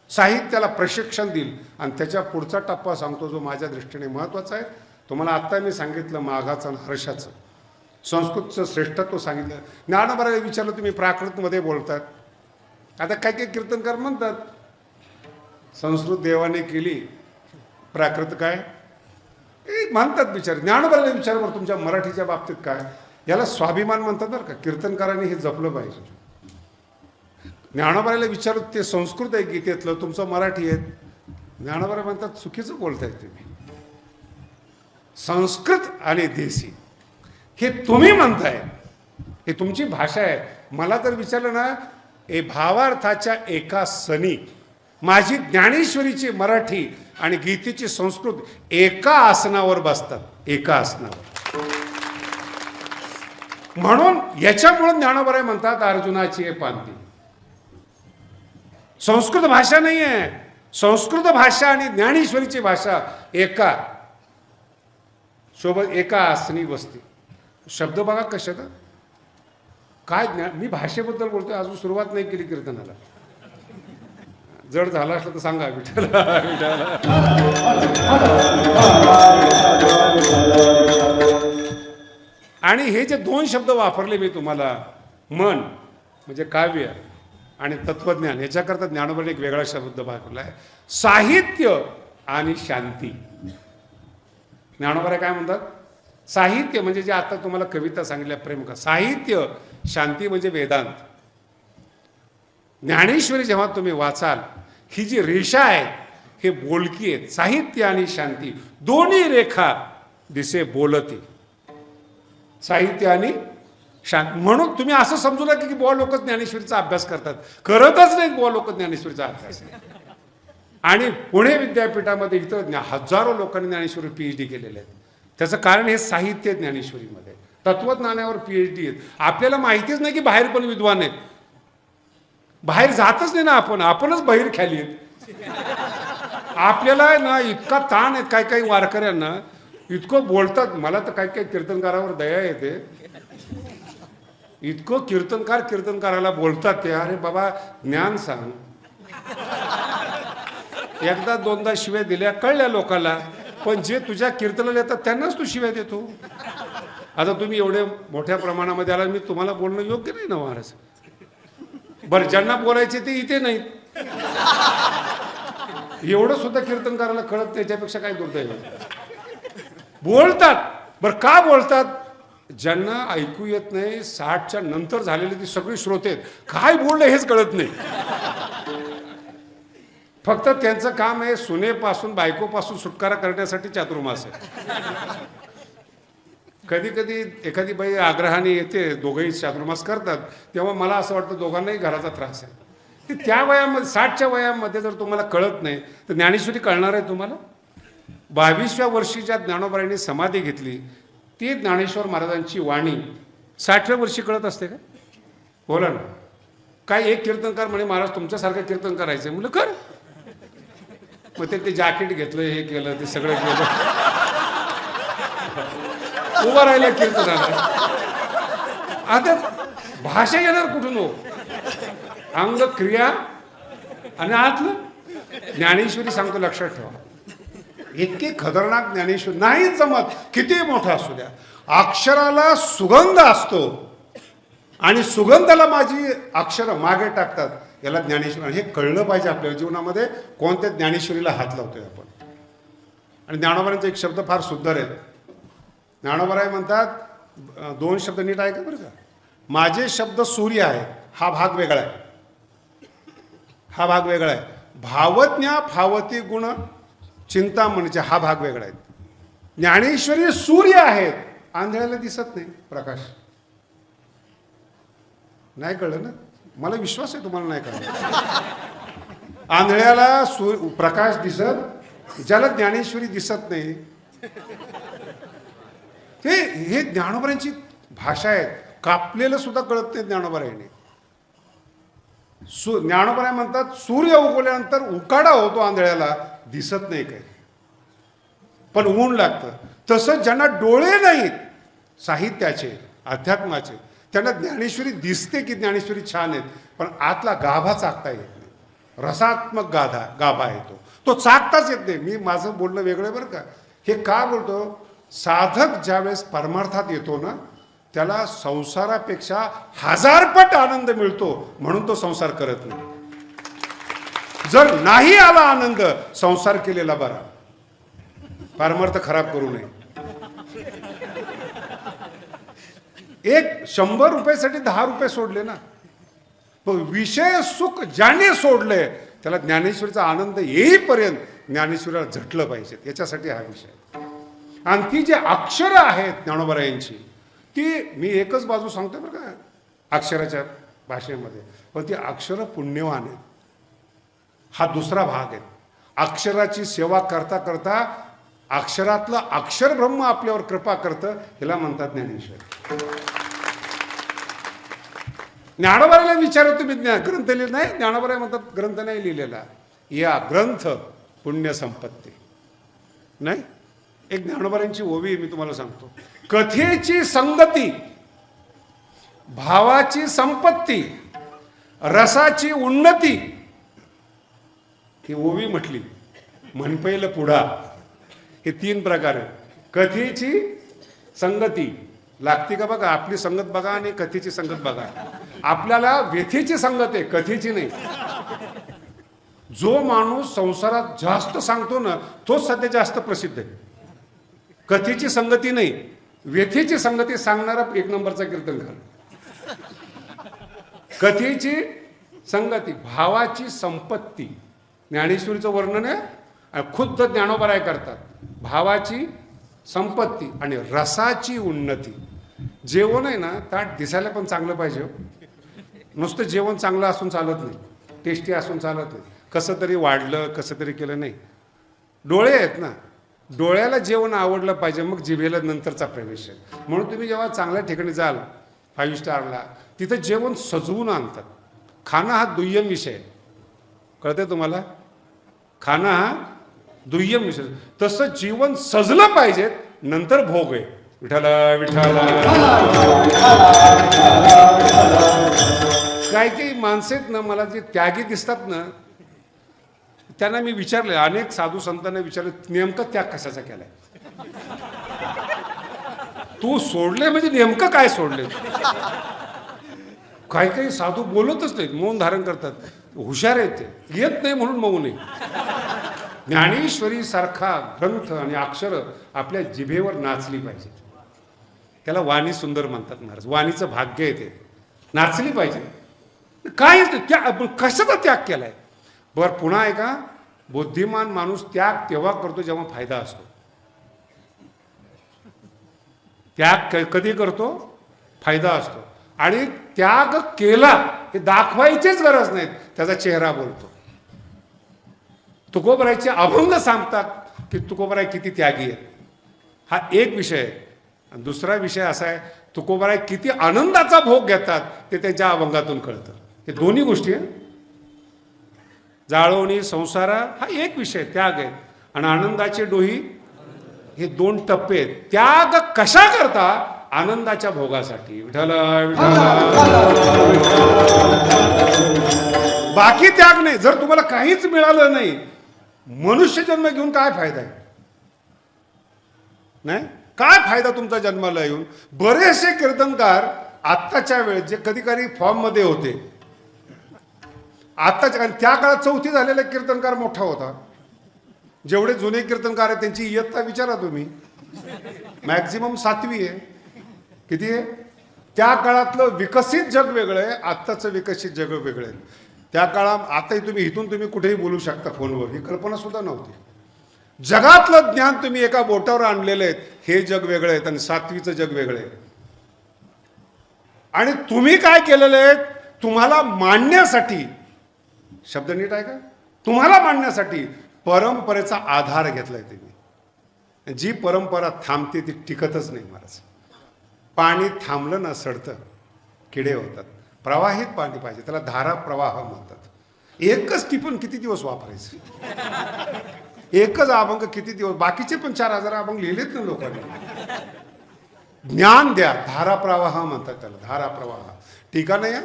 साहित्याला प्रशिक्षण देईल. आणि त्याच्या पुढचा टप्पा सांगतो जो माझ्या दृष्टीने महत्त्वाचा आहे. तुम्हाला आत्ता मी सांगितलं माघाचं आणि हर्षाचं, संस्कृतचं श्रेष्ठत्व सांगितलं. ज्ञानोबारायला विचारलं तुम्ही प्राकृतमध्ये बोलतात, आता काय काय कीर्तनकार म्हणतात संस्कृत देवाने केली, प्राकृत काय. ते म्हणतात बिचारे. ज्ञानोबाला विचार बरं तुमच्या मराठीच्या बाबतीत काय, याला स्वाभिमान म्हणतात बरं का. कीर्तनकारांनी हे जपलं पाहिजे. ज्ञानोबाला विचारू, ते संस्कृत आहे गीतेतलं, तुमचं मराठी आहे. ज्ञानोबा म्हणतात चुकीचं बोलताय तुम्ही. संस्कृत आणि देशी हे तुम्ही म्हणताय, हे तुमची भाषा आहे. मला तर विचारलं ना, हे भावार्थाच्या एका सनी माझी ज्ञानेश्वरीची मराठी आणि गीतेची संस्कृत एका आसनावर बसतात, एका आसनावर. म्हणून याच्यामुळे ज्ञानोबा म्हणतात अर्जुनाची हे पांती. संस्कृत भाषा नाही आहे, संस्कृत भाषा आणि ज्ञानेश्वरीची भाषा एका सोबत एका आसनी बसते. शब्द बघा कशात काय ज्ञान. मी भाषेबद्दल बोलतोय, अजून सुरुवात नाही केली कीर्तनाला. जड झाला असलं तर सांगा. विठ्ठला विठ्ठला. आणि हे जे दोन शब्द वापरले मी तुम्हाला, मन म्हणजे काव्य आणि तत्वज्ञान, याच्याकरता ज्ञानोबाने एक वेगळा शब्द वापरला आहे, साहित्य आणि शांती. ज्ञानोबा काय म्हणतात, साहित्य म्हणजे जे आता तुम्हाला कविता सांगितल्या प्रेम का, साहित्य. शांती म्हणजे वेदांत. ज्ञानेश्वरी जेव्हा तुम्ही वाचाल, ही जी रेषा आहे हे बोलकी आहेत. साहित्य आणि शांती दोन्ही रेखा दिसे बोलती. साहित्य आणि शांत. म्हणून तुम्ही असं समजू नका की बुवा लोक ज्ञानेश्वरीचा अभ्यास करतात. करतच नाहीत बुवा लोक ज्ञानेश्वरीचा अभ्यास. आणि पुणे विद्यापीठामध्ये इथं हजारो लोकांनी ज्ञानेश्वरी PhD केलेले आहेत. त्याचं कारण हे साहित्य ज्ञानेश्वरीमध्ये, तत्वज्ञानावर PhD आहेत. आपल्याला माहितीच नाही की बाहेर पण विद्वान आहेत. बाहेर जातच नाही ना आपण, आपणच बाहेर खाली आहेत. आपल्याला ना इतका ताण आहे काही काही वारकऱ्यांना, इतकं बोलतात. मला तर काही काही कीर्तनकारावर दया येते. इतकं कीर्तनकाराला बोलतात ते, अरे बाबा ज्ञान सांग. एकदा दोनदा शिव्या दिल्या कळल्या लोकांना, पण जे तुझ्या कीर्तनाला येतात त्यांनाच तू शिव्या देतो. आता तुम्ही एवढे मोठ्या प्रमाणामध्ये आला, मी तुम्हाला बोलणं योग्य नाही ना महाराज. बरं, ज्यांना बोलायचे ते इथे नाहीत. एवढं सुद्धा कीर्तनकाराला कळत, त्याच्यापेक्षा काय दुर्दैव. बोलतात. बरं का बोलतात? ज्यांना ऐकू येत नाही, 60च्या नंतर झालेले ते सगळे श्रोते आहेत, काय बोललं हेच कळत नाही. फक्त त्यांचं काम आहे सुनेपासून बायकोपासून सुटकारा करण्यासाठी चातुर्मास आहे. कधी कधी एखादी बाई आग्रहाने येते, दोघंही चातुर्मास करतात, तेव्हा मला असं वाटतं दोघांनाही घराचा त्रास आहे. की त्या वयामध्ये 60च्या वयामध्ये जर तुम्हाला कळत नाही तर ज्ञानेश्वरी कळणार आहे तुम्हाला? 22व्या वर्षी ज्या ज्ञानोबांनी समाधी घेतली ती ज्ञानेश्वर महाराजांची वाणी 60व्या वर्षी कळत असते का? बोला ना. काय एक कीर्तनकार म्हणे महाराज तुमच्यासारखं कीर्तन करायचं. म्हणलं कर. मग ते जॅकेट घेतलं, हे केलं, ते सगळं केलं, उभा राहिला कीर्तनाला. आता भाषा येणार कुठून हो? अंग क्रिया आणि आतलं. ज्ञानेश्वरी सांगतो, लक्षात ठेवा. इतकी खतरनाक ज्ञानेश्वरी नाही जमत, किती मोठा असू द्या. अक्षराला सुगंध असतो आणि सुगंधाला माझी अक्षरं मागे टाकतात. याला ज्ञानेश्वरी, हे कळलं पाहिजे आपल्या जीवनामध्ये. कोणत्या ज्ञानेश्वरीला हात लावतोय आपण. आणि ज्ञानोबांचा एक शब्द फार सुंदर आहे. ज्ञानोबा म्हणतात, दोन शब्द नीट ऐका बरं का. माझे शब्द सूर्य आहे, हा भाग वेगळा आहे, हा भाग वेगळा आहे. भावज्ञा फावती गुण चिंतामणीचे हा भाग वेगळा आहे. ज्ञानेश्वरी सूर्य आहेत, आंधळ्याला दिसत नाही प्रकाश. नाही कळलं ना? मला विश्वास आहे तुम्हाला नाही कळलं. आंधळ्याला प्रकाश दिसत, ज्याला ज्ञानेश्वरी दिसत नाही. हे ज्ञानोबांची भाषा आहे. कापलेलं सुद्धा कळत नाही ज्ञानोबांनी. ज्ञानोबा म्हणतात सूर्य उगवल्यानंतर उकाडा होतो, आंधळ्याला दिसत नाही काही, पण ऊन लागतं. तसं ज्यांना डोळे नाहीत साहित्याचे, अध्यात्माचे, त्यांना ज्ञानेश्वरी दिसते की ज्ञानेश्वरी छान आहेत, पण आतला गाभा चाकता येत नाही. रसात्मक गाभा येतो, तो चाकताच येत नाही. मी माझं बोलणं वेगळं बरं का. हे का बोलतो? साधक ज्यावेळेस परमार्थात येतो ना, त्याला संसारापेक्षा 1000 पट आनंद मिळतो, म्हणून तो संसार करत नाही. जर नाही आला आनंद, संसार केलेला बरा. पारमार्थ खराब करू नये. एक 100 रुपयासाठी 10 रुपये सोडले ना. पण विषय सुख ज्याने सोडले त्याला ज्ञानेश्वरीचा आनंद येईपर्यंत ज्ञानेश्वरीला झटलं पाहिजे. याच्यासाठी हा विषय. आणि ती जी अक्षरं आहेत ज्ञानोबरायांची, ती मी एकच बाजू सांगतो बरं का अक्षराच्या भाषेमध्ये, पण ती अक्षरं पुण्यवान आहेत. हा दुसरा भाग आहे. अक्षराची सेवा करता करता अक्षरातलं अक्षर ब्रह्म आपल्यावर कृपा करतं, ह्याला म्हणतात ज्ञानेश्वर. ज्ञानोबाराला विचारत तुम्ही ग्रंथ लिहिला नाही? ज्ञानोबारा म्हणतात ग्रंथ नाही लिहिलेला, या ग्रंथ पुण्य संपत्ती नाही. एक ज्ञानोबारांची ओवी मी तुम्हाला सांगतो. कथेची संगती, भावाची संपत्ती, रसाची उन्नती, ही ओवी म्हटली. म्हणपैल पुढा, हे 3 प्रकार आहेत. कथेची संगती लागते का बघा, आपली संगत बघा आणि कथेची संगत बघा. आपल्याला व्यथेची संगत आहे, कथेची नाही. जो माणूस संसारात जास्त सांगतो ना, तोच सध्या जास्त प्रसिद्ध आहे. कथेची संगती नाही, व्यथेची संगती सांगणारा 1 नंबरचा कीर्तनकार. कथेची संगती, भावाची संपत्ती, ज्ञानेश्वरीचं वर्णन आहे, खुद्द ज्ञानोबराय करतात. भावाची संपत्ती आणि रसाची उन्नती. जेवण आहे ना, ताट दिसायला पण चांगलं पाहिजे. नुसतं जेवण चांगलं असून चालत नाही, टेस्टी असून चालत नाही. कसं तरी वाढलं, कसं तरी केलं नाही. डोळे आहेत ना, डोळ्याला जेवण आवडलं पाहिजे, मग जिभेला नंतरचा प्रवेश आहे. म्हणून तुम्ही जेव्हा चांगल्या ठिकाणी जाल 5 स्टारला, तिथं जेवण सजवून आणतात. खाणं हा दुय्यम विषय आहे, कळतंय तुम्हाला? खाणं हा दुय्यम विषय. तसं जीवन सजलं पाहिजे, नंतर भोग आहे. विठाला विठाला. काही माणसं आहेत ना, मला जे त्यागी दिसतात ना, त्यांना मी विचारले, अनेक साधू संतांना विचारले, नेमकं त्याग कशाचा केलाय? तू सोडले म्हणजे नेमकं काय सोडले? काही साधू बोलतच नाहीत, मौन धारण करतात. हुशार आहेत ते, येत नाही म्हणून मौन आहे. ज्ञानेश्वरी सारखा ग्रंथ आणि अक्षर आपल्या जिभेवर नाचली पाहिजे. त्याला वाणी सुंदर म्हणतात महाराज. वाणीचं भाग्य आहे ते, नाचली पाहिजे. काय त्या कशाचा त्याग केलाय? बरं पुन्हा आहे का, बुद्धिमान माणूस त्याग तेव्हा करतो जेव्हा फायदा असतो. त्याग कधी करतो? फायदा असतो. आणि त्याग केला हे दाखवायचीच गरज नाही, त्याचा चेहरा बोलतो. तुकोबरायचे अभंग सांगतात की तुकोबराय किती त्यागी आहेत. हा एक विषय आहे. आणि दुसरा विषय असा आहे, तुकोबराय किती आनंदाचा भोग घेतात ते त्यांच्या अभंगातून कळतं. हे दोन्ही गोष्टी आहे. जाळवणी संसारा हा एक विषय त्याग आहे, आणि आनंदाचे डोही हे 2 टप्पे आहेत. त्याग कशा करता? आनंदाच्या भोगासाठी. विठ्ठल बाकी त्याग नाही. जर तुम्हाला काहीच मिळालं नाही, मनुष्य जन्म घेऊन काय फायदा आहे? नाही, काय फायदा तुमचा जन्माला येऊन? बरेचसे कीर्तनकार आत्ताच्या वेळेत जे कधी कधी फॉर्म मध्ये होते, आत्ताच्या त्या काळात 4थी झालेला कीर्तनकार मोठा होता. जेवढे जुने कीर्तनकार आहेत त्यांची इयत्ता विचारा तुम्ही, मॅक्झिमम 7वी आहे. किती आहे? त्या काळातलं विकसित जग वेगळं आहे, आत्ताचं विकसित जग वेगळं आहे. त्या काळात आताही तुम्ही कुठेही बोलू शकता फोनवर, ही कल्पना सुद्धा नव्हती. जगातलं ज्ञान तुम्ही एका बोटावर आणलेलं आहे, हे जग वेगळं आहे आणि 7वीचं जग वेगळं आहे. आणि तुम्ही काय केलेलं आहे? तुम्हाला मांडण्यासाठी, शब्द नीट आहे का? तुम्हाला मांडण्यासाठी परंपरेचा आधार घेतलाय तुम्ही. जी परंपरा थांबते ती टिकतच नाही महाराज. पाणी थांबलं ना सडतं, किडे होतात. प्रवाहित पाणी पाहिजे, त्याला धारा प्रवाह म्हणतात. एकच टिपून किती दिवस वापरायचं? एकच अभंग किती दिवस? बाकीचे पण 4000 अभंग लिहिलेत ना लोकांनी. ज्ञान द्या, धारा प्रवाह म्हणतात त्याला, धारा प्रवाह. ठीक आहे ना?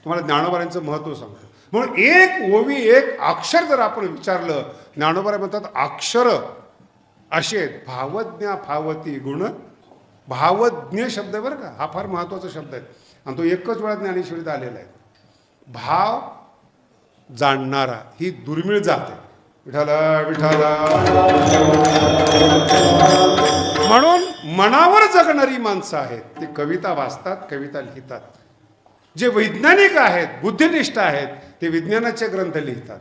तुम्हाला ज्ञानोबारांचं महत्त्व सांगतो. म्हणून एक ओवी, एक अक्षर जर आपण विचारलं, ज्ञानोबा म्हणतात अक्षर असे आहेत. भावज्ञ फावती गुण. भावज्ञ शब्द आहे बरं का, हा फार महत्त्वाचा शब्द आहे आणि तो एकच वेळा ज्ञानेश्वरीत आलेला आहे. भाव जाणणारा ही दुर्मिळ जात आहे. विठ्ठल विठ्ठल. म्हणून मनावर जगणारी माणसं आहेत, ती कविता वाचतात, कविता लिहितात. जे वैज्ञानिक आहेत, बुद्धिनिष्ठ आहेत, ते विज्ञानाचे ग्रंथ लिहितात.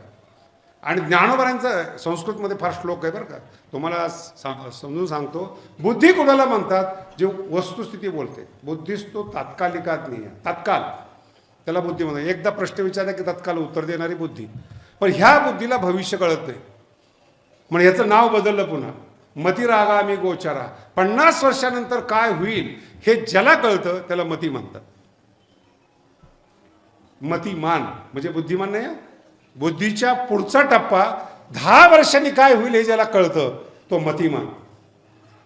आणि ज्ञानोबांचा संस्कृतमध्ये फार श्लोक आहे बरं का, तुम्हाला समजून सांगतो. बुद्धी कोणाला म्हणतात? जे वस्तुस्थिती बोलते. बुद्धिस्तो तात्कालिकात नाही आहे, तात्काळ त्याला बुद्धी म्हणतात. एकदा प्रश्न विचारला की तत्काळ उत्तर देणारी बुद्धी. पण ह्या बुद्धीला भविष्य कळत नाही, म्हणजे याचं नाव बदललं पुन्हा. मतिरागामी गोचरा. 50 वर्षानंतर काय होईल हे ज्याला कळतं त्याला मती म्हणतात. मतिमान म्हणजे बुद्धिमान नाही. बुद्धीच्या पुढचा टप्पा 10 वर्षांनी काय होईल हे ज्याला कळतं तो मतिमान.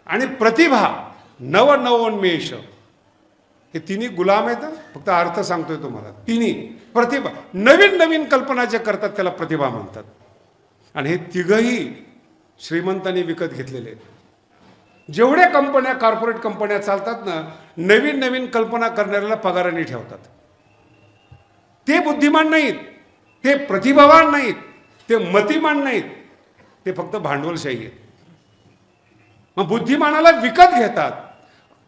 आणि प्रतिभा, नवनवोन्मेष, हे तिन्ही गुलाम आहेत. फक्त अर्थ सांगतोय तुम्हाला. तिन्ही प्रतिभा, नवीन नवीन कल्पना जे करतात त्याला प्रतिभा म्हणतात. आणि हे तिघही श्रीमंतांनी विकत घेतलेले आहेत. जेवढ्या कंपन्या, कॉर्पोरेट कंपन्या चालतात ना, नवीन नवीन कल्पना करणाऱ्याला पगाराने ठेवतात. ते बुद्धिमान नाहीत, ते प्रतिभावान नाहीत, ते मतिमान नाहीत, ते फक्त भांडवलशाही आहेत. मग बुद्धिमानाला विकत घेतात.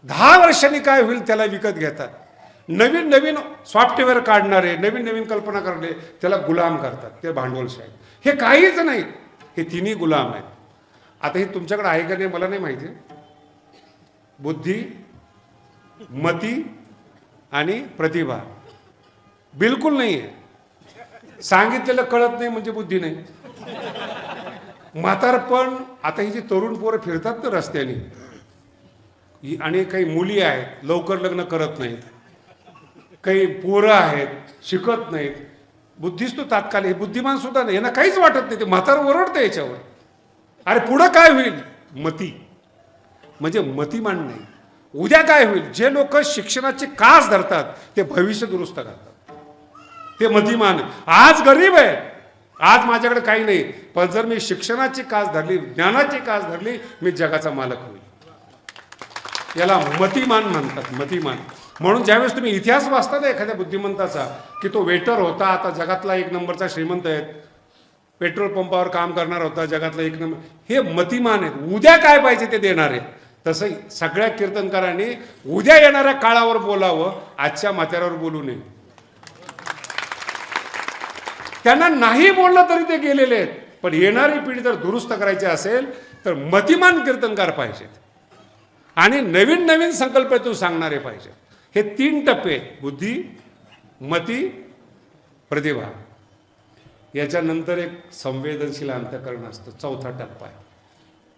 10 वर्षांनी काय होईल त्याला विकत घेतात. नवीन नवीन सॉफ्टवेअर काढणारे, नवीन नवीन कल्पना करणारे त्याला गुलाम करतात. ते भांडवलशाही. हे काहीच नाहीत, हे तिन्ही गुलाम आहेत. आता हे तुमच्याकडे आहे का नाही मला नाही माहिती. बुद्धी, मती आणि प्रतिभा बिलकुल नाही आहे. सांगितलेलं कळत नाही म्हणजे बुद्धी नाही. म्हातारपण, आता ही जी तरुण पोरं फिरतात ना रस्त्याने, आणि काही मुली आहेत लवकर लग्न करत नाहीत, काही पोरं आहेत शिकत नाहीत, बुद्धीच तो तात्काळ. हे बुद्धिमान सुद्धा नाही, यांना काहीच वाटत नाही. ते म्हातार ओरडतं याच्यावर. अरे पुढं काय होईल? मती म्हणजे मतिमान नाही. उद्या काय होईल? जे लोक शिक्षणाचे कास धरतात ते भविष्य दुरुस्त करतात, ते मतिमान. आज गरीब आहे, आज माझ्याकडे काही नाही, पण जर मी शिक्षणाची कास धरली, ज्ञानाची कास धरली, मी जगाचा मालक होईल. याला मतिमान म्हणतात, मतिमान. म्हणून ज्यावेळेस तुम्ही इतिहास वाचता ना एखाद्या बुद्धिमंताचा, की तो वेटर होता, आता जगातला 1 नंबरचा श्रीमंत आहे, पेट्रोल पंपावर काम करणार होता, जगातला 1 नंबर, हे मतिमान आहेत. उद्या काय पाहिजे ते देणारे. तसं सगळ्या कीर्तनकारांनी उद्या येणाऱ्या काळावर बोलावं, आजच्या म्हाताऱ्यावर बोलू नये. त्यांना नाही बोललं तरी ते गेलेले आहेत. पण येणारी पिढी जर दुरुस्त करायची असेल तर मतिमान कीर्तनकार पाहिजेत आणि नवीन नवीन संकल्पातून सांगणारे पाहिजेत. हे 3 टप्पे आहेत: बुद्धी, मती, प्रतिभा. याच्यानंतर एक संवेदनशील अंतःकरण असतं, 4था टप्पा आहे.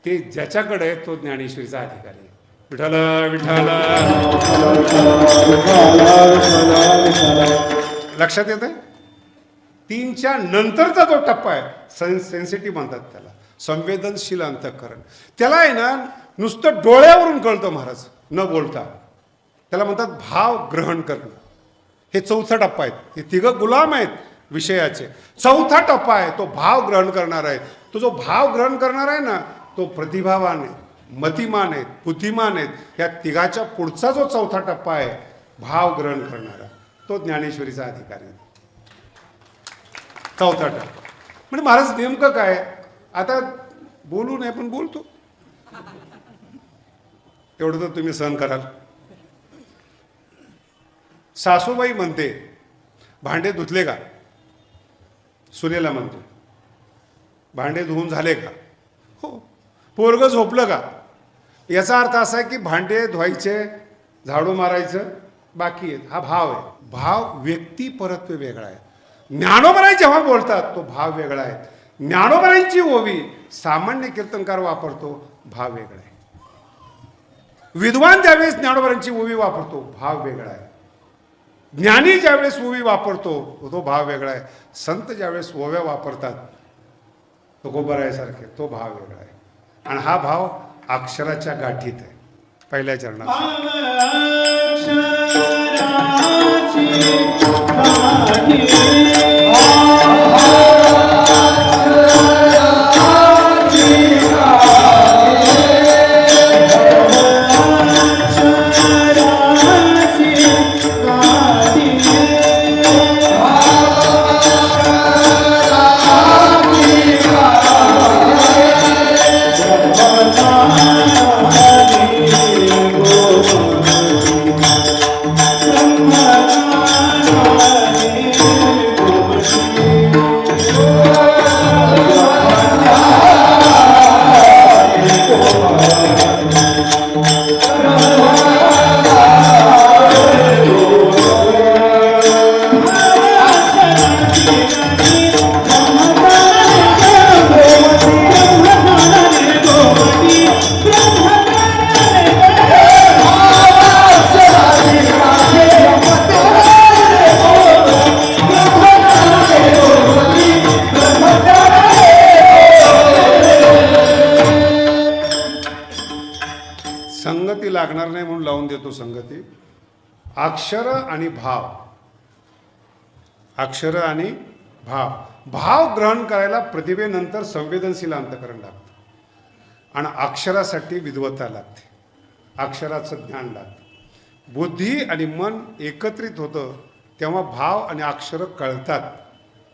ते ज्याच्याकडे आहे तो ज्ञानेश्वरीचा अधिकारी. विठ्ठल विठ्ठल. लक्षात येत आहे? 3च्या नंतरचा जो टप्पा आहे सेन्सिटिव्ह म्हणतात त्याला, संवेदनशील अंतःकरण. त्याला आहे ना नुसतं डोळ्यावरून कळतं महाराज, न बोलता. त्याला म्हणतात भाव ग्रहण करणं. हे 4था टप्पा आहे. हे 3 गुलाम आहेत विषयाचे. 4था टप्पा आहे तो भाव ग्रहण करणार आहे. तो जो भाव ग्रहण करणार आहे ना तो प्रतिभावान आहे, मतिमान आहेत, बुद्धिमान आहेत. या 3च्या पुढचा जो 4था टप्पा आहे भाव ग्रहण करणारा, तो ज्ञानेश्वरीचा अधिकारी आहे. 4था टप्पा म्हणजे महाराज नेमकं काय? आता बोलू नये पण बोलतो, तेवढं तर तुम्ही सहन कराल. सासूबाई म्हणते भांडे धुतले का? सुनेला म्हणते भांडे धुवून झाले का? हो. पोरगं झोपलं का? याचा अर्थ असा आहे की भांडे धुवायचे, झाडू मारायचं बाकी आहे. हा भाव आहे. भाव व्यक्ती परत्वे वेगळा आहे. ज्ञानोबराई जेव्हा बोलतात तो भाव वेगळा आहे. ज्ञानोबराईंची ओवी सामान्य कीर्तनकार वापरतो, भाव वेगळा आहे. विद्वान ज्यावेळेस ज्ञानोबराईंची ओवी वापरतो भाव वेगळा आहे. ज्ञानी ज्यावेळेस ओवी वापरतो तो भाव वेगळा आहे. संत ज्यावेळेस ओव्या वापरतात तुकोबारायासारखे तो भाव वेगळा आहे. आणि हा भाव अक्षराच्या गाठीत आहे. पहिल्या चरणात अक्षर आणि भाव, अक्षर आणि भाव ग्रहण करायला प्रतिभेनंतर संवेदनशील अंतःकरण लागतं आणि अक्षरासाठी विद्वत्ता लागते, अक्षराचं ज्ञान लागतं. बुद्धी आणि मन एकत्रित होतं तेव्हा भाव आणि अक्षर कळतात.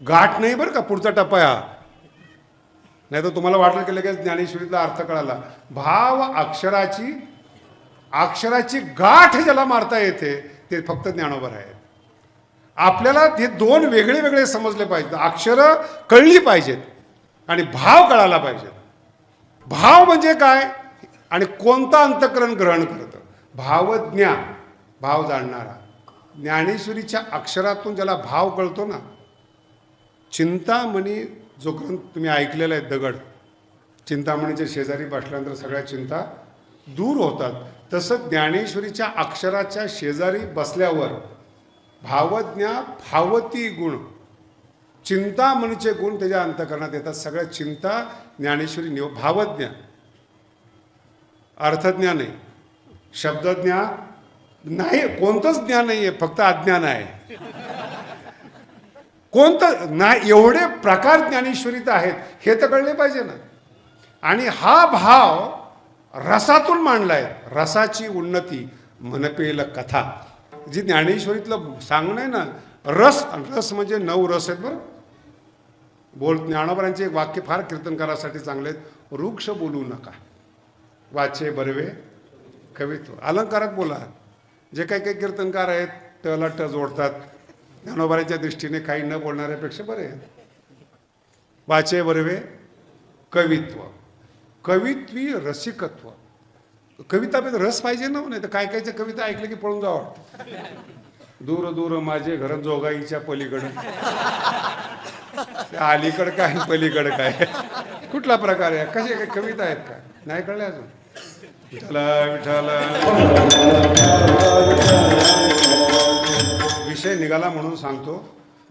गाठ नाही बरं का पुढचा टप्पा हा, नाही तर तुम्हाला वाटलं की लगेच ज्ञानेश्वरीतला अर्थ कळाला. भाव अक्षराची गाठ ज्याला मारता येते ते फक्त ज्ञानोबा आहे. आपल्याला हे दोन वेगळे वेगळे समजले पाहिजेत. अक्षरं कळली पाहिजेत आणि भाव कळायला पाहिजेत. भाव म्हणजे काय आणि कोणतं अंतःकरण ग्रहण करतं? भावज्ञा, भाव जाणणारा. ज्ञानेश्वरीच्या अक्षरातून ज्याला भाव कळतो ना, चिंतामणी जो ग्रंथ तुम्ही ऐकलेला आहे, दगड, चिंतामणीच्या शेजारी बसल्यानंतर सगळ्या चिंता दूर होतात. तसं ज्ञानेश्वरीच्या अक्षराच्या शेजारी बसल्यावर भावज्ञा भावती गुण, चिंतामणीचे गुण त्याच्या अंतःकरणात येतात. सगळ्या चिंता ज्ञानेश्वरी भावज्ञा, अर्थज्ञान नाही, शब्दज्ञान नाही, कोणतंच ज्ञान नाही आहे, फक्त अज्ञान आहे. कोणतं नाही, एवढे प्रकार ज्ञानेश्वरीत आहेत हे तर कळले पाहिजे ना. आणि हा भाव रसातून मांडलाय. रसाची उन्नती मनपेल कथा, जी ज्ञानेश्वरीतलं सांगणं आहे ना. रस, रस म्हणजे 9 रस आहेत बरं. ज्ञानोबांचे एक वाक्य फार कीर्तनकारासाठी चांगले आहेत. वृक्ष बोलू नका, वाचे बरवे कवित्व. अलंकारात बोला. जे काही काही कीर्तनकार आहेत टला ट जोडतात, ज्ञानोबाच्या दृष्टीने काही न बोलणाऱ्यापेक्षा बरे आहेत. वाचे बरवे कवित्व, कवित्वी रसिकत्व. कवितामध्ये रस पाहिजे ना, नाही तर काय कायच्या कविता ऐकलं की पळून जावं वाटतं. दूर दूर माझे घर जोगाईच्या पलीकडं. अलीकडं काय पलीकडं काय, कुठला प्रकार आहे? कसे काही कविता आहेत का? नाही कळले अजून. विठ्ठला विठ्ठला विषय निघाला म्हणून सांगतो.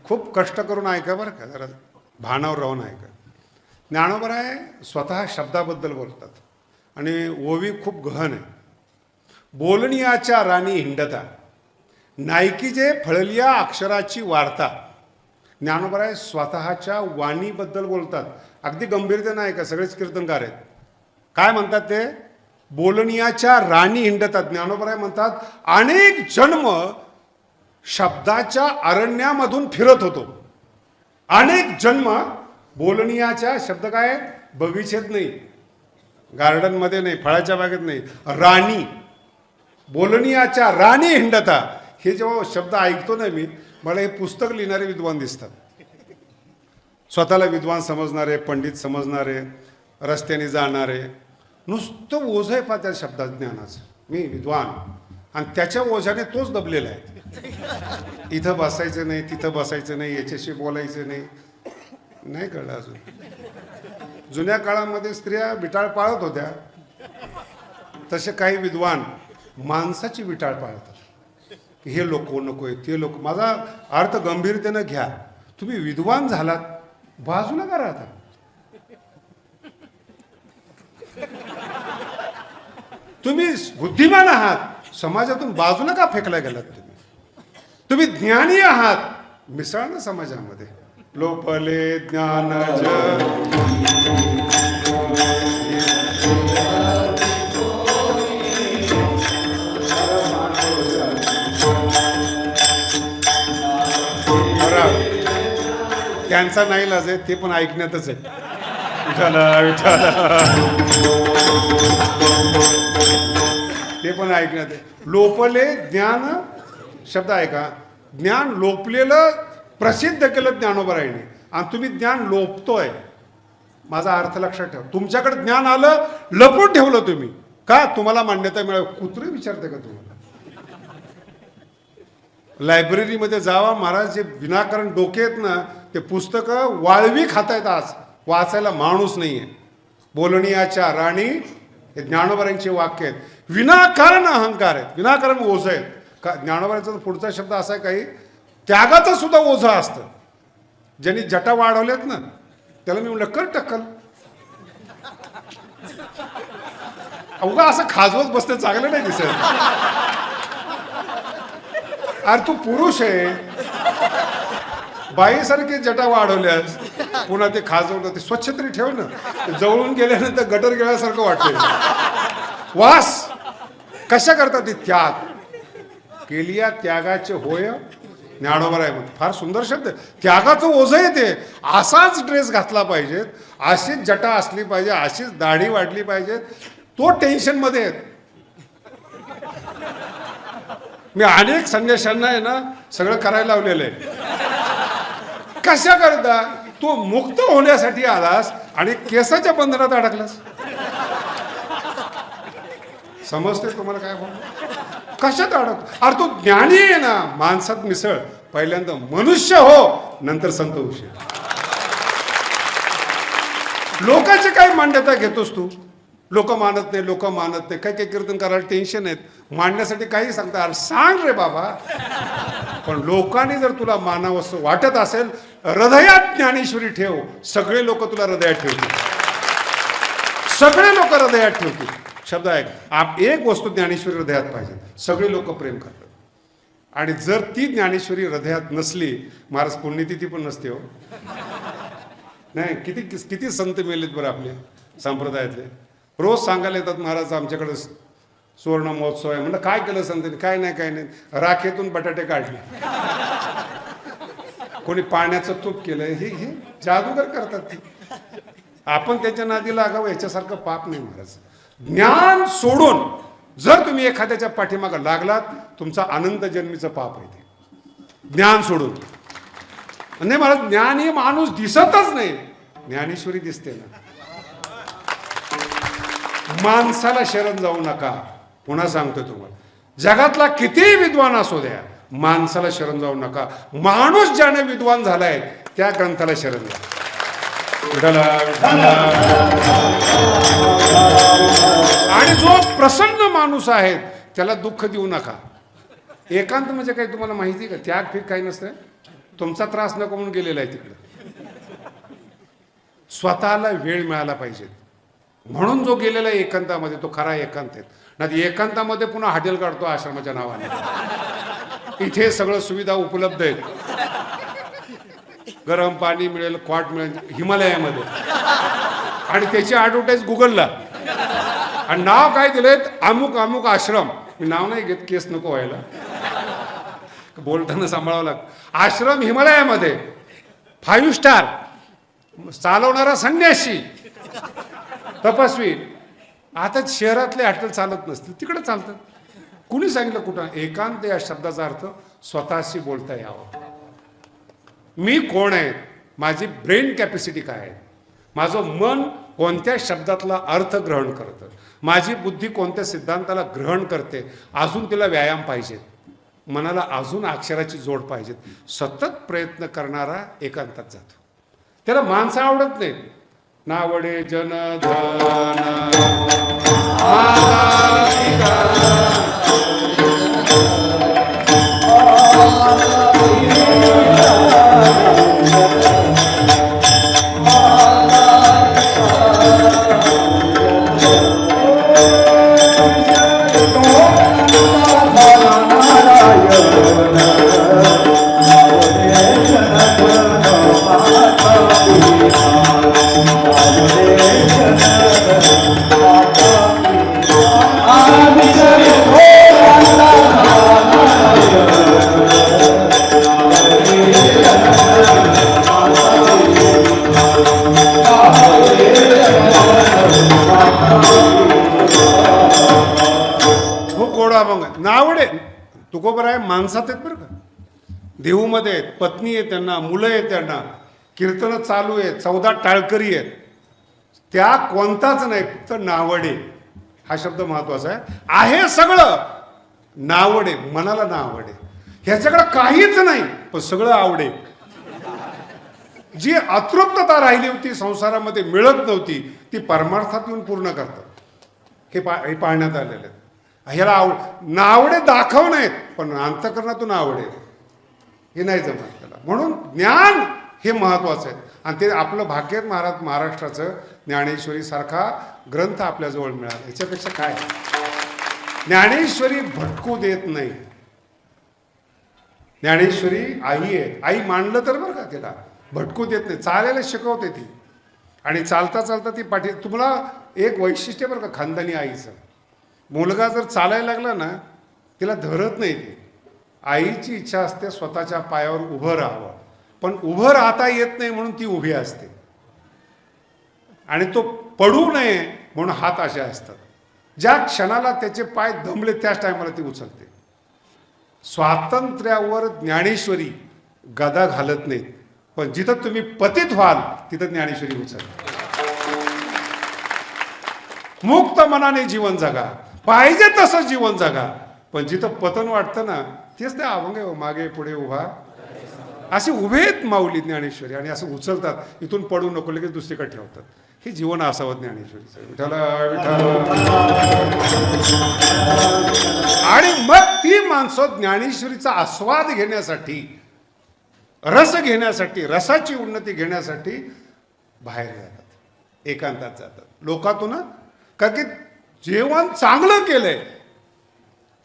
खूप कष्ट करून ऐका बरं का, जरा भानावर राहून ऐका. ज्ञानोबराय स्वतः शब्दाबद्दल बोलतात आणि ओवी खूप गहन आहे. बोलणियाच्या राणी हिंडता, नायकी जे फळलिया अक्षराची वार्ता. ज्ञानोबराय स्वतःच्या वाणीबद्दल बोलतात. अगदी गंभीरते नाही का, सगळेच कीर्तनकार आहेत. काय म्हणतात ते? बोलणियाच्या राणी हिंडतात. ज्ञानोबराय म्हणतात अनेक जन्म शब्दाच्या अरण्यामधून फिरत होतो. अनेक जन्म बोलणियाच्या, शब्द काय, बगीचेत नाही, गार्डनमध्ये नाही, फळाच्या बागेत नाही, राणी, बोलणियाच्या राणी हिंडता. हे जेव्हा शब्द ऐकतो ना मी, मला हे पुस्तक लिहिणारे विद्वान दिसतात. स्वतःला विद्वान समजणारे, पंडित समजणारे, रस्त्याने जाणारे. नुसतं ओझं आहे पा त्या शब्दात ज्ञानाचं. मी विद्वान आणि त्याच्या ओझ्याने तोच दबलेला आहे. इथं बसायचं नाही, तिथं बसायचं नाही, याच्याशी बोलायचं नाही. नाही कळलं अजून. जुन्या काळामध्ये स्त्रिया विटाळ पाळत होत्या, तसे काही विद्वान माणसाची विटाळ पाळतात. हे लोक नको आहे, ते लोक. माझा अर्थ गंभीरतेनं घ्या. तुम्ही विद्वान झालात, बाजूला का राहता? तुम्ही बुद्धिमान आहात, समाजातून बाजूला का फेकला गेलात? तुम्ही ज्ञानी आहात, मिसळा ना समाजामध्ये. लोपले ज्ञान त्यांचा नाही लाज आहे, ते पण ऐकण्यातच आहे. विठाला विठाला ते पण ऐकण्यात आहे. लोपले ज्ञान शब्द आहे का? ज्ञान लोपलेलं प्रसिद्ध केलं ज्ञानोबरायांनी आणि तुम्ही ज्ञान लोपतोय. माझा अर्थ लक्षात ठेवा. तुमच्याकडे ज्ञान आलं, लपून ठेवलं तुम्ही का? तुम्हाला मान्यता मिळावी. कुत्रे विचारते का तुम्हाला? लायब्ररीमध्ये जावा. महाराज जे विनाकारण डोके आहेत ना, ते पुस्तकं वाळवी खातायत. आज वाचायला माणूस नाहीये. बोलणियाच्या राणी हे ज्ञानोबरांचे वाक्य आहेत. विनाकारण अहंकार आहेत, विनाकारण ओझ आहेत. का ज्ञानोबरांचा पुढचा शब्द असा आहे, काही त्यागाचं सुद्धा ओझं असतं. ज्यांनी जटा वाढवल्यात ना, त्याला मी म्हणलं कर टक्कल. अवघा असं खाजवत बसतं चांगलं नाही दिसत. अरे तू पुरुष आहे, बाईसारखी जटा वाढवल्यास पुन्हा ते खाजवलं, ते स्वच्छ तरी ठेव ना. जवळून गेल्यानंतर गटर गेल्यासारखं वाटतंय. वास कशा करतात ते? त्याग केलिया त्यागाचे होय ज्ञानोबा आहे. फार सुंदर शब्द. त्यागाचं ओझं येते. असाच ड्रेस घातला पाहिजे, अशीच जटा असली पाहिजे, अशीच दाढी वाढली पाहिजे. तो टेन्शन मध्ये आहेत. मी अनेक संन्याशांना आहे ना सगळं करायला लावलेलं आहे. कशा करता? तू मुक्त होण्यासाठी आलास आणि केसाच्या बंधनात अडकलास. समजते तुम्हाला काय बोल? कशात अडक? अरे तू ज्ञानी आहे ना, माणसात मिसळ. पहिल्यांदा मनुष्य हो, नंतर संत होशील. लोकांची काय मान्यता घेतोस तू? लोक मानत नाही, लोक मानत नाही. काही काही कीर्तन करायला टेन्शन आहेत, मांडण्यासाठी काही सांगता. अरे सांग रे बाबा. पण लोकांनी जर तुला मानावंसं वाटत असेल, हृदयात ज्ञानेश्वरी ठेव. सगळे लोक तुला हृदयात ठेवतील. सगळे लोक हृदयात ठेवतील. शब्द आहे, एक वस्तू ज्ञानेश्वरी हृदयात पाहिजे. सगळे लोक प्रेम करतात. आणि जर ती ज्ञानेश्वरी हृदयात नसली, महाराज पुण्यतिथी पण नसते हो. नाही, किती किती संत मेलेत बरं आपले संप्रदायातले. रोज सांगायला येतात महाराज आमच्याकडे सुवर्ण महोत्सव आहे. म्हणलं काय केलं संतांनी? काय नाही, काय नाही, राखेतून बटाटे काढले, कोणी पाण्याचं तूप केलं. हे जादूगर करतात ते. आपण त्याच्या नादी लागावं याच्यासारखं पाप नाही महाराज. ज्ञान सोडून जर तुम्ही एखाद्याच्या पाठीमागं लागलात, तुमचा अनंत जन्मीचं पाप आहे ते. ज्ञान सोडून म्हणजे महाराज, ज्ञान हे माणूस दिसतच नाही, ज्ञानेश्वरी दिसते ना. माणसाला शरण जाऊ नका. पुन्हा सांगतोय तुम्हाला, जगातला कितीही विद्वान असू द्या, माणसाला शरण जाऊ नका. माणूस ज्याने विद्वान झालाय त्या ग्रंथाला शरण जा. आणि जो प्रसन्न माणूस आहे त्याला दुःख देऊ नका. एकांत म्हणजे काही तुम्हाला माहिती का? त्याग फिक काही नसतं. तुमचा त्रास नको म्हणून गेलेला आहे तिकडे. स्वतःला वेळ मिळाला पाहिजे म्हणून जो गेलेला आहे एकांतामध्ये, तो खरा एकांत आहे. नाही एकांतामध्ये पुन्हा हॉटेल काढतो आश्रमाच्या नावाने. इथे सगळं सुविधा उपलब्ध आहेत. गरम पाणी मिळेल, क्वाट मिळेल हिमालयामध्ये, आणि त्याची ॲडव्हर्टाईज गुगलला. आणि नाव काय दिलेत? अमुक अमुक आश्रम. मी नाव नाही घेत, केस नको व्हायला, बोलताना सांभाळावं लागतं. आश्रम हिमालयामध्ये, 5 स्टार, चालवणारा संन्यासी, तपस्वी. आता शहरातले हॉटेल चालत नसतील, तिकडे चालतात. कुणी सांगितलं कुठं? एकांत या शब्दाचा अर्थ स्वतःशी बोलता यावं. मी कोण आहे, माझी ब्रेन कॅपॅसिटी काय आहे, माझं मन कोणत्या शब्दातला अर्थ ग्रहण करतं, माझी बुद्धी कोणत्या सिद्धांताला ग्रहण करते. अजून तिला व्यायाम पाहिजेत, मनाला अजून अक्षराची जोड पाहिजेत. सतत प्रयत्न करणारा एकांतात जातो. त्याला माणसं आवडत नाहीत. नावडे जन धन नावडे तुकोबर आहे. माणसात आहेत बरं का. देहूमध्ये आहेत, पत्नी आहे त्यांना, मुलं आहेत त्यांना, कीर्तन चालू आहे, 14 टाळकरी आहेत. त्या कोणताच नाही, फक्त नावडे हा शब्द महत्वाचा आहे सगळं. नावडे, मनाला नावडे. ह्याच्याकडे काहीच नाही पण सगळं आवडे. जी अतृप्तता राहिली होती संसारामध्ये, मिळत नव्हती, ती परमार्थात येऊन पूर्ण करतात. हे पाहण्यात आलेलं आहे. ह्याला नावडे दाखव नाहीत पण अंतःकरणातून आवडे हे नाही जमत त्याला. म्हणून ज्ञान हे महत्वाचं आहे. आणि ते आपलं भाग्य महाराज, महाराष्ट्राचं ज्ञानेश्वरी सारखा ग्रंथ आपल्याजवळ मिळाला. याच्यापेक्षा काय? ज्ञानेश्वरी भटकू देत नाही. ज्ञानेश्वरी आई आहे. आई मांडलं तर बरं का, तिला भटकू देत नाही, चालायला शिकवते ती. आणि चालता चालता ती पाठी. तुम्हाला एक वैशिष्ट्य बरं का खानदानी आईचं, मुलगा जर चालायला लागला ना तिला धरत नाही. ती आईची इच्छा असते स्वतःच्या पायावर उभं राहावं, पण उभं राहता येत नाही म्हणून ती उभी असते. आणि तो पडू नये म्हणून हात असे असतात. ज्या क्षणाला त्याचे पाय दमले त्याच टायमाला ती उचलते. स्वातंत्र्यावर ज्ञानेश्वरी गदा घालत नाहीत, पण जिथं तुम्ही पतित व्हाल तिथं ज्ञानेश्वरी उचलते. मुक्त मनाने जीवन जगा, पाहिजे तसं जीवन जगा, पण जिथं पतन वाटतं ना तेच त्या अभंग मागे पुढे उभा. असे उभेत माऊली ज्ञानेश्वरी आणि असं उचलतात. इथून पडू नको लगेच दुसरीकडे ठेवतात. हे जीवन असावं ज्ञानेश्वरीचं. विठ्ठला विठ्ठला. आणि मग ती माणसं ज्ञानेश्वरीचा आस्वाद घेण्यासाठी, रस घेण्यासाठी, रसाची उन्नती घेण्यासाठी बाहेर जातात, एकांतात जातात, लोकातून. का की जेवण चांगलं केलंय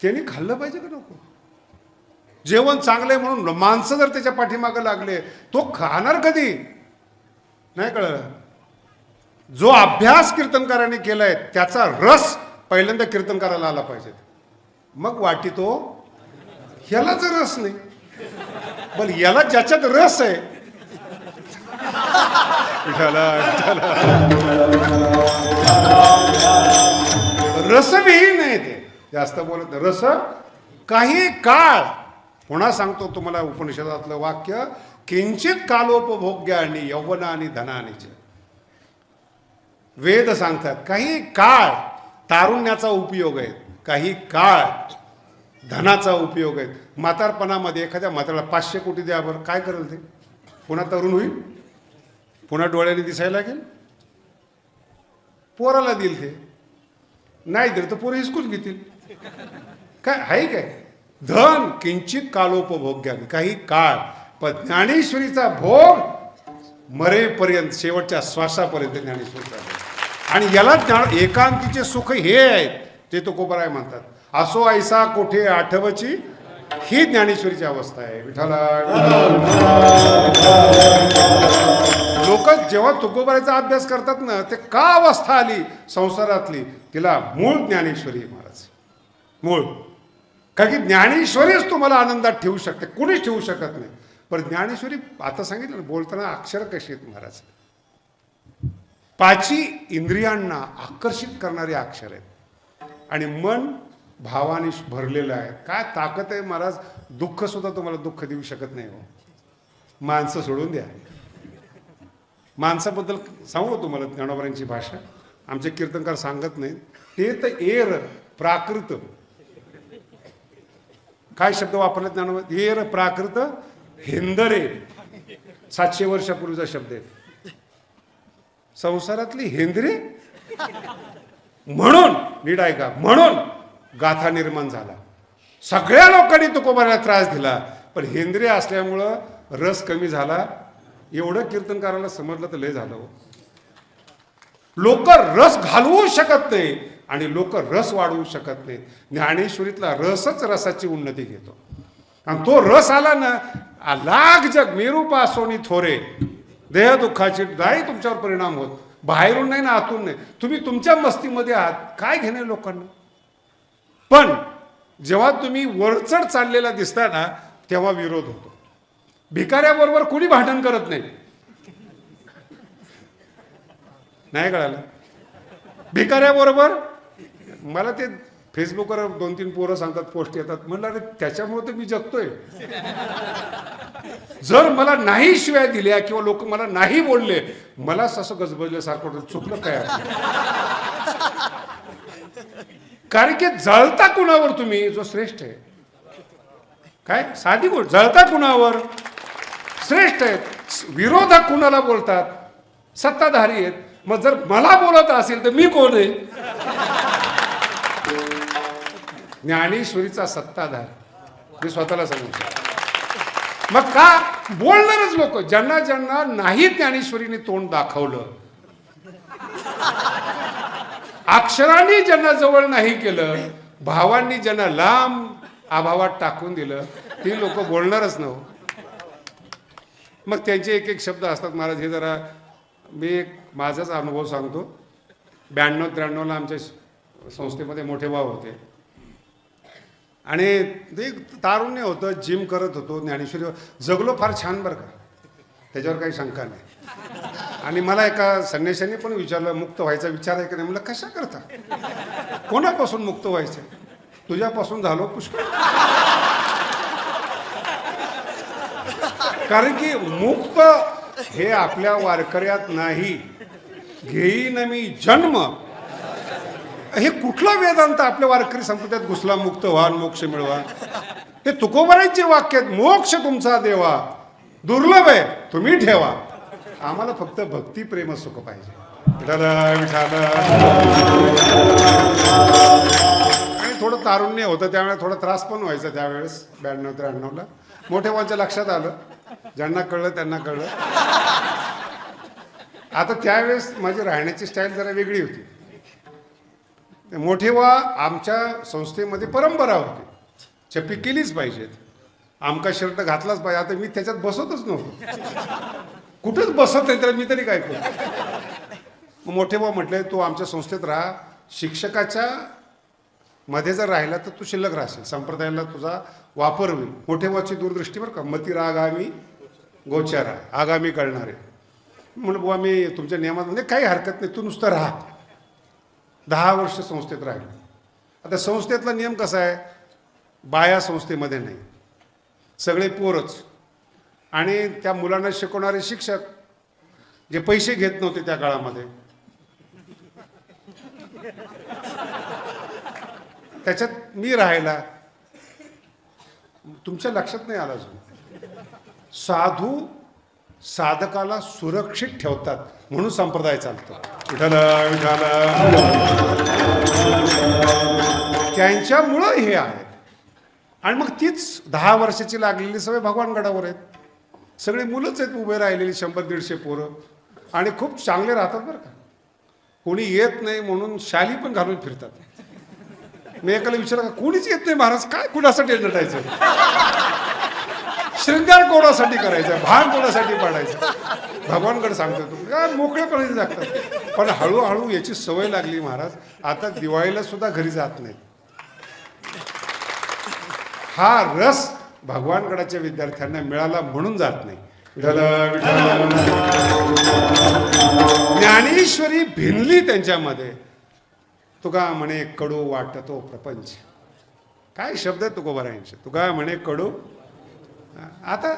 त्यांनी खाल्लं पाहिजे का नको? जेवण चांगलंय म्हणून माणसं जर त्याच्या पाठीमागं लागले, तो खाणार कधी? नाही कळलं. जो अभ्यास कीर्तनकाराने केलाय त्याचा रस पहिल्यांदा कीर्तनकाराला आला पाहिजे, मग वाटी तो. ह्याला जर रस नाही, पण याला ज्याच्यात रस आहे, रसविहीन नाही ते, जास्त बोलत नाही. रस काही काळ. पुन्हा सांगतो तुम्हाला उपनिषदातलं वाक्य, किंचित कालोपभोग्य आणि यौवना आणि धनानीचे. वेद सांगतात काही काळ तारुण्याचा उपयोग आहे, काही काळ धनाचा उपयोग आहे. म्हातारपणामध्ये एखाद्या म्हाताऱ्याला 500 कोटी द्या बरं, काय करेल ते? पुन्हा तरुण होईल, पुन्हा डोळ्याने दिसायला लागेल. पोराला देईल ते, नाही दिलं तर पोरं हिसकून घेतील. काय आहे काय? धन किंचित कालोपभोग्याने, काही काळ, पण ज्ञानेश्वरीचा भोग मरेपर्यंत, शेवटच्या श्वासापर्यंत ज्ञानेश्वरीचा भोग. आणि याला एकांतीचे सुख हे आहेत, ते तुकोबराय म्हणतात. असो ऐसा कोठे आठवची, ही ज्ञानेश्वरीची अवस्था आहे. विठ्ठला. लोक जेव्हा तुकोबरायचा अभ्यास करतात ना, ते का अवस्था आली संसारातली, तिला मूळ ज्ञानेश्वरी महाराज, मूळ. कारण की ज्ञानेश्वरीच तुम्हाला आनंदात ठेवू शकते, कुणीच ठेवू शकत नाही. पण ज्ञानेश्वरी, आता सांगितलं ना, बोलताना अक्षर कशी आहेत महाराज, 5 इंद्रियांना आकर्षित करणारे अक्षर आहेत. आणि मन भावाने भरलेलं आहे. काय ताकद आहे महाराज. दुःख सुद्धा तुम्हाला दुःख देऊ शकत नाही हो. माणसं सोडून द्या. माणसाबद्दल सांगू तुम्हाला ज्ञानोबांची भाषा, आमचे कीर्तनकार सांगत नाहीत. ते तर एर प्राकृत, काय शब्द वापरले ज्ञानोबा? एर प्राकृत हेंदरे, 700 वर्षापूर्वीचा शब्द आहे. संसारातली हेंदरे म्हणून, नीट ऐका, म्हणून गाथा निर्माण झाला. सगळ्या लोकांनी तुकोबाला त्रास दिला, पण हेंद्रे असल्यामुळं रस कमी झाला. एवढं कीर्तनकाराला समजलं तर लय झालं. लोक रस घालवू शकत नाही आणि लोक रस वाढवू शकत नाही. ज्ञानेश्वरीतला रसच रसाची उन्नती घेतो. आणि तो रस आला ना, लाग जग मेरू पासोनी थोरे, देह दुःखाची नाही तुमच्यावर परिणाम होत. बाहेरून नाही ना आतून नाही. तुम्ही तुमच्या मस्तीमध्ये आहात, काय घेणे लोकांना. पण जेव्हा तुम्ही वरचढ चाललेला दिसता ना, तेव्हा विरोध होतो. भिकाऱ्याबरोबर कोणी भांडण करत नाही, नाही कळालं? भिकाऱ्याबरोबर मला ते फेसबुकवर 2-3 पोरं सांगतात, पोस्ट येतात. म्हणलं अरे त्याच्यामुळे तर मी जगतोय. जर मला नाही शिव्या दिल्या किंवा लोक मला नाही बोलले, मला असं गजबजल्यासारखं चुकलं काय. कारण की जळता कुणावर तुम्ही, जो श्रेष्ठ आहे. काय साधी गोष्ट, जळता कुणावर? श्रेष्ठ आहेत. विरोधक कुणाला बोलतात? सत्ताधारी आहेत. मग जर मला बोलत असेल तर मी कोण आहे? ज्ञानेश्वरीचा सत्ताधार, मी स्वतःला सांगतो. मग का बोलणारच लोक, ज्यांना ज्यांना नाही ज्ञानेश्वरीने तोंड दाखवलं, अक्षरांनी ज्यांना जवळ नाही केलं, भावांनी ज्यांना लांब अभावात टाकून दिलं, ती लोक बोलणारच नव्ह. मग त्यांचे एक एक शब्द असतात महाराज. हे जरा मी एक माझाच अनुभव सांगतो. 92-93ला आमच्या संस्थेमध्ये मोठे भाऊ होते आणि ते तारुण्य होतं, जिम करत होतो, ज्ञानेश्वरी जगलो फार छान बरं का, त्याच्यावर काही शंका नाही. आणि मला एका संन्याशाने पण विचारलं, मुक्त व्हायचा विचार आहे की नाही. म्हणलं कशा करता, कोणापासून मुक्त व्हायचं. तुझ्यापासून झालो पुष्कळ. कारण की मुक्त हे आपल्या वारकऱ्यात नाही. घेईन मी जन्म, हे कुठला वेदांत आपल्या वारकरी संप्रदायात घुसला. मुक्त व्हा, मोक्ष मिळवा, हे तुकोबारांचे वाक्य आहेत. मोक्ष तुमचा देवा दुर्लभ आहे, तुम्ही ठेवा. आम्हाला फक्त भक्ती प्रेम सुख पाहिजे. विठाल विठाल. आणि थोडं तारुण्य होतं त्यावेळेस, थोडा त्रास पण व्हायचा त्यावेळेस 92-93ला. मोठेवांच्या लक्षात आलं, ज्यांना कळलं त्यांना कळलं. आता त्यावेळेस माझी राहण्याची स्टाईल जरा वेगळी होती. मोठेवा आमच्या संस्थेमध्ये परंपरा होती, चप्पी केलीच पाहिजेत, आमका शर्ट घातलाच पाहिजे. आता मी त्याच्यात बसतच नव्हतो, कुठंच बसत नाही, तर मी तरी काय करू. मग मोठेवा म्हटले, तू आमच्या संस्थेत राहा, शिक्षकाच्या मध्ये जर राहिला तर तू शिल्लक राहशील, संप्रदायाला तुझा वापर होईल. मोठेवाची दूरदृष्टी बरं का, मतीरा आगामी गोचारा, आगामी कळणारे. म्हणून बुवा मी तुमच्या नियमात म्हणजे काही हरकत नाही, तू नुसतं राहा. 10 वर्ष संस्थेत राहिले. आता संस्थेतला नियम कसा आहे, बाया संस्थेमध्ये नाही, सगळे पोरच. आणि त्या मुलांना शिकवणारे शिक्षक जे पैसे घेत नव्हते त्या काळामध्ये, त्याच्यात मी राहायला. तुमच्या लक्षात नाही आला अजून, साधू साधकाला सुरक्षित ठेवतात म्हणून संप्रदाय चालतो. विठाल विठाल. त्यांच्यामुळं हे आहे. आणि मग तीच 10 वर्षाची लागलेली सवय भगवानगडावर आहेत. सगळी मुलंच आहेत उभे राहिलेली, 100-150 पोरं, आणि खूप चांगले राहतात बरं का. कोणी येत नाही म्हणून शाली पण घालून फिरतात. मी एकाला विचारलं, कोणीच येत नाही महाराज, काय कुणासाठी नटायचं, शृंगार कोणासाठी करायचं, भान कोणासाठी पाडायचं. भगवानगड सांगतो तुम्ही मोकळेपणे लागतात. पण हळूहळू याची सवय लागली महाराज. आता दिवाळीला सुद्धा घरी जात नाही. हा रस भगवानगडाच्या विद्यार्थ्यांना मिळाला म्हणून जात नाही. विठाल विठाल. ज्ञानेश्वरी भिनली त्यांच्यामध्ये. तुका म्हणे कडू वाटतो प्रपंच. काय शब्द आहे तुकोबारायांचे. तुका म्हणे कडू, आता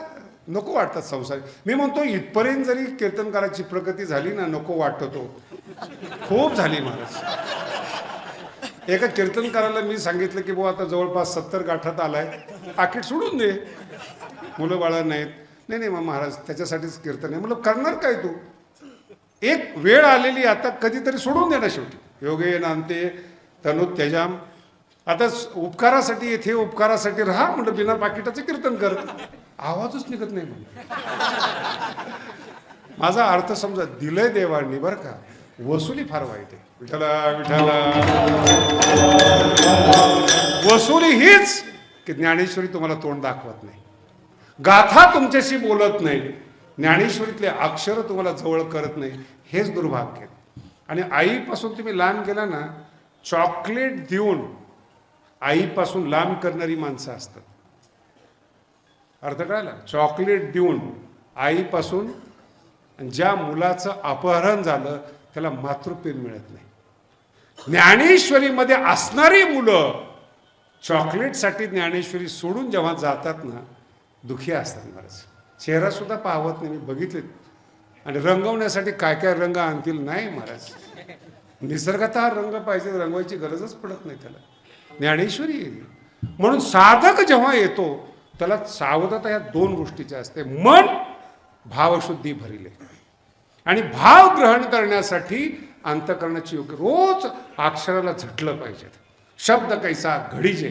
नको वाटतात संसार. मी म्हणतो इथपर्यंत जरी कीर्तनकाराची प्रगती झाली ना, नको वाटतो खूप झाली महाराज. एका कीर्तनकाराला मी सांगितलं की बुवा आता जवळपास 70 गाठात आलाय, पाकिट सोडून दे, मुलं बाळा नाहीत. नाही मग महाराज त्याच्यासाठीच कीर्तन आहे. म्हणलं करणार काय तू, एक वेळ आलेली आता, कधीतरी सोडून दे ना शेवटी. योगे नांते तनु त्यजाम. आता उपकारासाठी येथे उपकारासाठी राहा म्हणलं, बिना पाकिटाचं कीर्तन कर. आवाजच निघत नाही म्हणून. माझा अर्थ समजा, दिलंय देवांनी बरं का, वसुली फार वाईट आहे. विठाला विठाला. वसुली हीच की ज्ञानेश्वरी तुम्हाला तोंड दाखवत नाही, गाथा तुमच्याशी बोलत नाही, ज्ञानेश्वरीतले अक्षर तुम्हाला जवळ करत नाही. हेच दुर्भाग्य. आणि आईपासून तुम्ही लांब गेला ना, चॉकलेट देऊन आईपासून लांब करणारी माणसं असतात. अर्थ कळाला, चॉकलेट देऊन आईपासून. ज्या मुलाचं अपहरण झालं त्याला मातृप्रेम मिळत नाही. ज्ञानेश्वरीमध्ये असणारी मुलं चॉकलेटसाठी ज्ञानेश्वरी सोडून जेव्हा जातात ना, दुखी असतात महाराज. चेहरा सुद्धा पाहत नाही, मी बघितले. आणि रंगवण्यासाठी काय काय रंग आणतील, नाही महाराज. निसर्गात हा रंग पाहिजे, रंगवायची गरजच पडत नाही त्याला. ज्ञानेश्वरी येईल. म्हणून साधक जेव्हा येतो त्याला सावधता ह्या 2 गोष्टीच्या असते. मन भावशुद्धी भरिले, आणि भाव ग्रहण करण्यासाठी अंतःकरणाची योग्य, रोज अक्षराला झटलं पाहिजे. शब्द कैसा घडीजे,